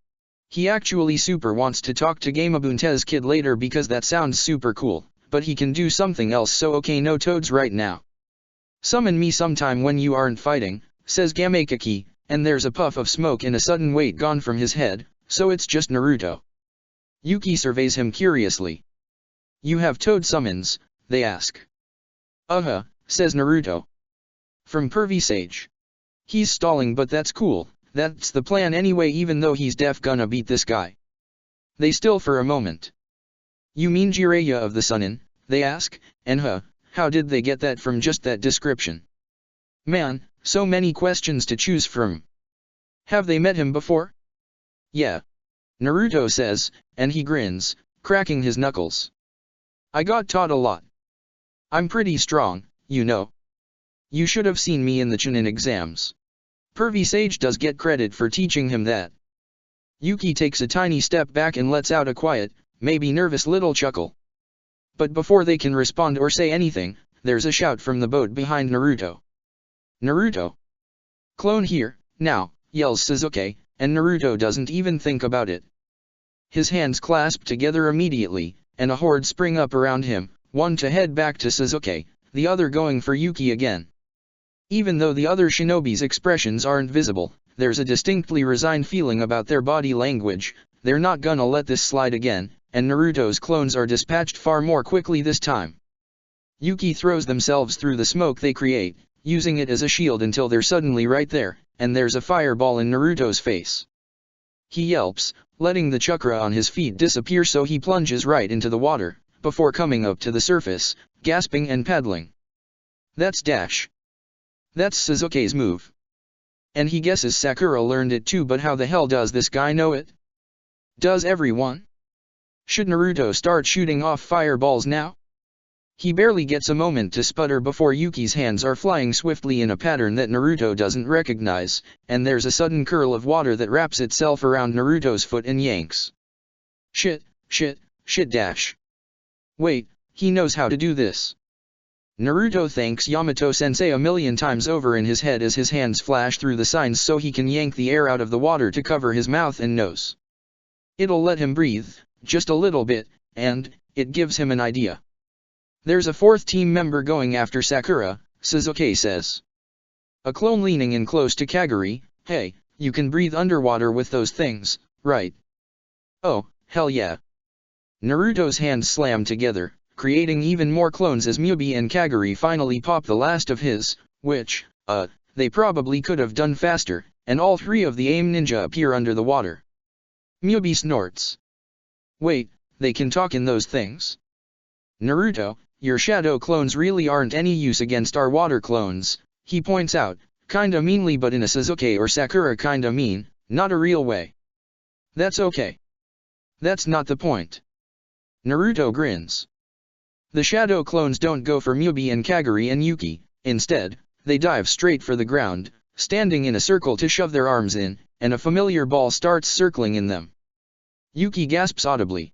He actually super wants to talk to Gamabunte's kid later because that sounds super cool, but he can do something else, so okay, no toads right now. Summon me sometime when you aren't fighting, says Gamekaki, and there's a puff of smoke and a sudden weight gone from his head, so it's just Naruto. Yuki surveys him curiously. You have toad summons, they ask. Says Naruto. From Pervy Sage. He's stalling, but that's cool, that's the plan anyway, even though he's gonna beat this guy. They still for a moment. You mean Jiraiya of the Sunin, they ask, and how did they get that from just that description? Man, so many questions to choose from. Have they met him before? Yeah. Naruto says, and he grins, cracking his knuckles. I got taught a lot. I'm pretty strong, you know. You should have seen me in the Chunin exams. Pervy Sage does get credit for teaching him that. Yuki takes a tiny step back and lets out a quiet, maybe nervous little chuckle. But before they can respond or say anything, there's a shout from the boat behind Naruto. Naruto! Clone here, now, yells Sasuke, and Naruto doesn't even think about it. His hands clasp together immediately, and a horde spring up around him, one to head back to Sasuke, the other going for Yuki again. Even though the other shinobi's expressions aren't visible, there's a distinctly resigned feeling about their body language, they're not gonna let this slide again, and Naruto's clones are dispatched far more quickly this time. Yuki throws themselves through the smoke they create, using it as a shield until they're suddenly right there, and there's a fireball in Naruto's face. He yelps, letting the chakra on his feet disappear, so he plunges right into the water, before coming up to the surface, gasping and paddling. That's dash. That's Sasuke's move. And he guesses Sakura learned it too, but how the hell does this guy know it? Does everyone? Should Naruto start shooting off fireballs now? He barely gets a moment to sputter before Yuki's hands are flying swiftly in a pattern that Naruto doesn't recognize, and there's a sudden curl of water that wraps itself around Naruto's foot and yanks. Shit dash. Wait, he knows how to do this. Naruto thanks Yamato-sensei a million times over in his head as his hands flash through the signs so he can yank the air out of the water to cover his mouth and nose. It'll let him breathe, just a little bit, and it gives him an idea. There's a fourth team member going after Sakura, Sasuke says. A clone leaning in close to Kagari. Hey, you can breathe underwater with those things, right? Oh, hell yeah. Naruto's hands slam together, creating even more clones as Mubi and Kagari finally pop the last of his, which, they probably could have done faster, and all three of the AIM ninja appear under the water. Mubi snorts. Wait, they can talk in those things? Naruto, your shadow clones really aren't any use against our water clones, he points out, kinda meanly, but in a Sasuke or Sakura kinda mean, not a real way. That's okay. That's not the point. Naruto grins. The shadow clones don't go for Mubi and Kagari and Yuki, instead, they dive straight for the ground, standing in a circle to shove their arms in, and a familiar ball starts circling in them. Yuki gasps audibly.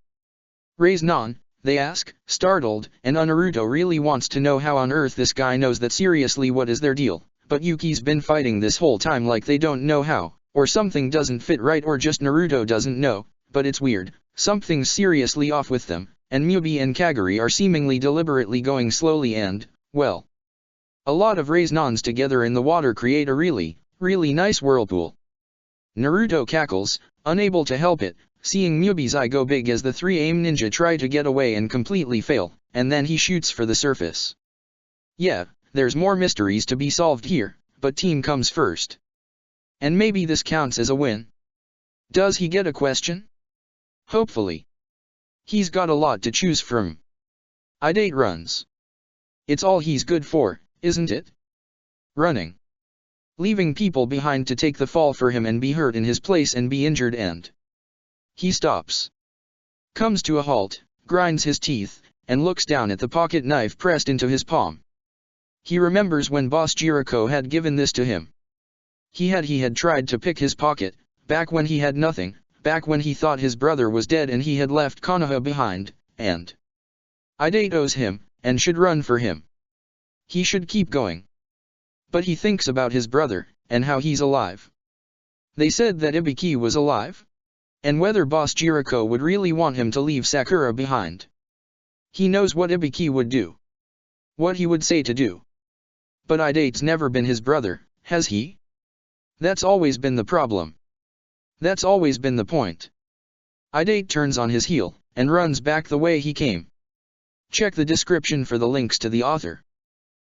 Raise non, they ask, startled, and Naruto really wants to know how on earth this guy knows that. Seriously, what is their deal? But Yuki's been fighting this whole time like they don't know how, or something doesn't fit right, or just Naruto doesn't know, but it's weird, something's seriously off with them, and Mubi and Kagari are seemingly deliberately going slowly and, well, a lot of raise-nons together in the water create a really nice whirlpool. Naruto cackles, unable to help it, seeing Mubi's eye go big as the three AIM ninja try to get away and completely fail, and then he shoots for the surface. Yeah, there's more mysteries to be solved here, but team comes first. And maybe this counts as a win. Does he get a question? Hopefully. He's got a lot to choose from. I'd 8 runs. It's all he's good for, isn't it? Running. Leaving people behind to take the fall for him and be hurt in his place and be injured, and he stops. Comes to a halt, grinds his teeth, and looks down at the pocket knife pressed into his palm. He remembers when Boss Jericho had given this to him. He had tried to pick his pocket, back when he had nothing, back when he thought his brother was dead and he had left Konoha behind, and Idate owes him, and should run for him. He should keep going. But he thinks about his brother, and how he's alive. They said that Ibiki was alive? And whether Boss Jericho would really want him to leave Sakura behind. He knows what Ibiki would do. What he would say to do. But Idate's never been his brother, has he? That's always been the problem. That's always been the point. Idate turns on his heel, and runs back the way he came. Check the description for the links to the author.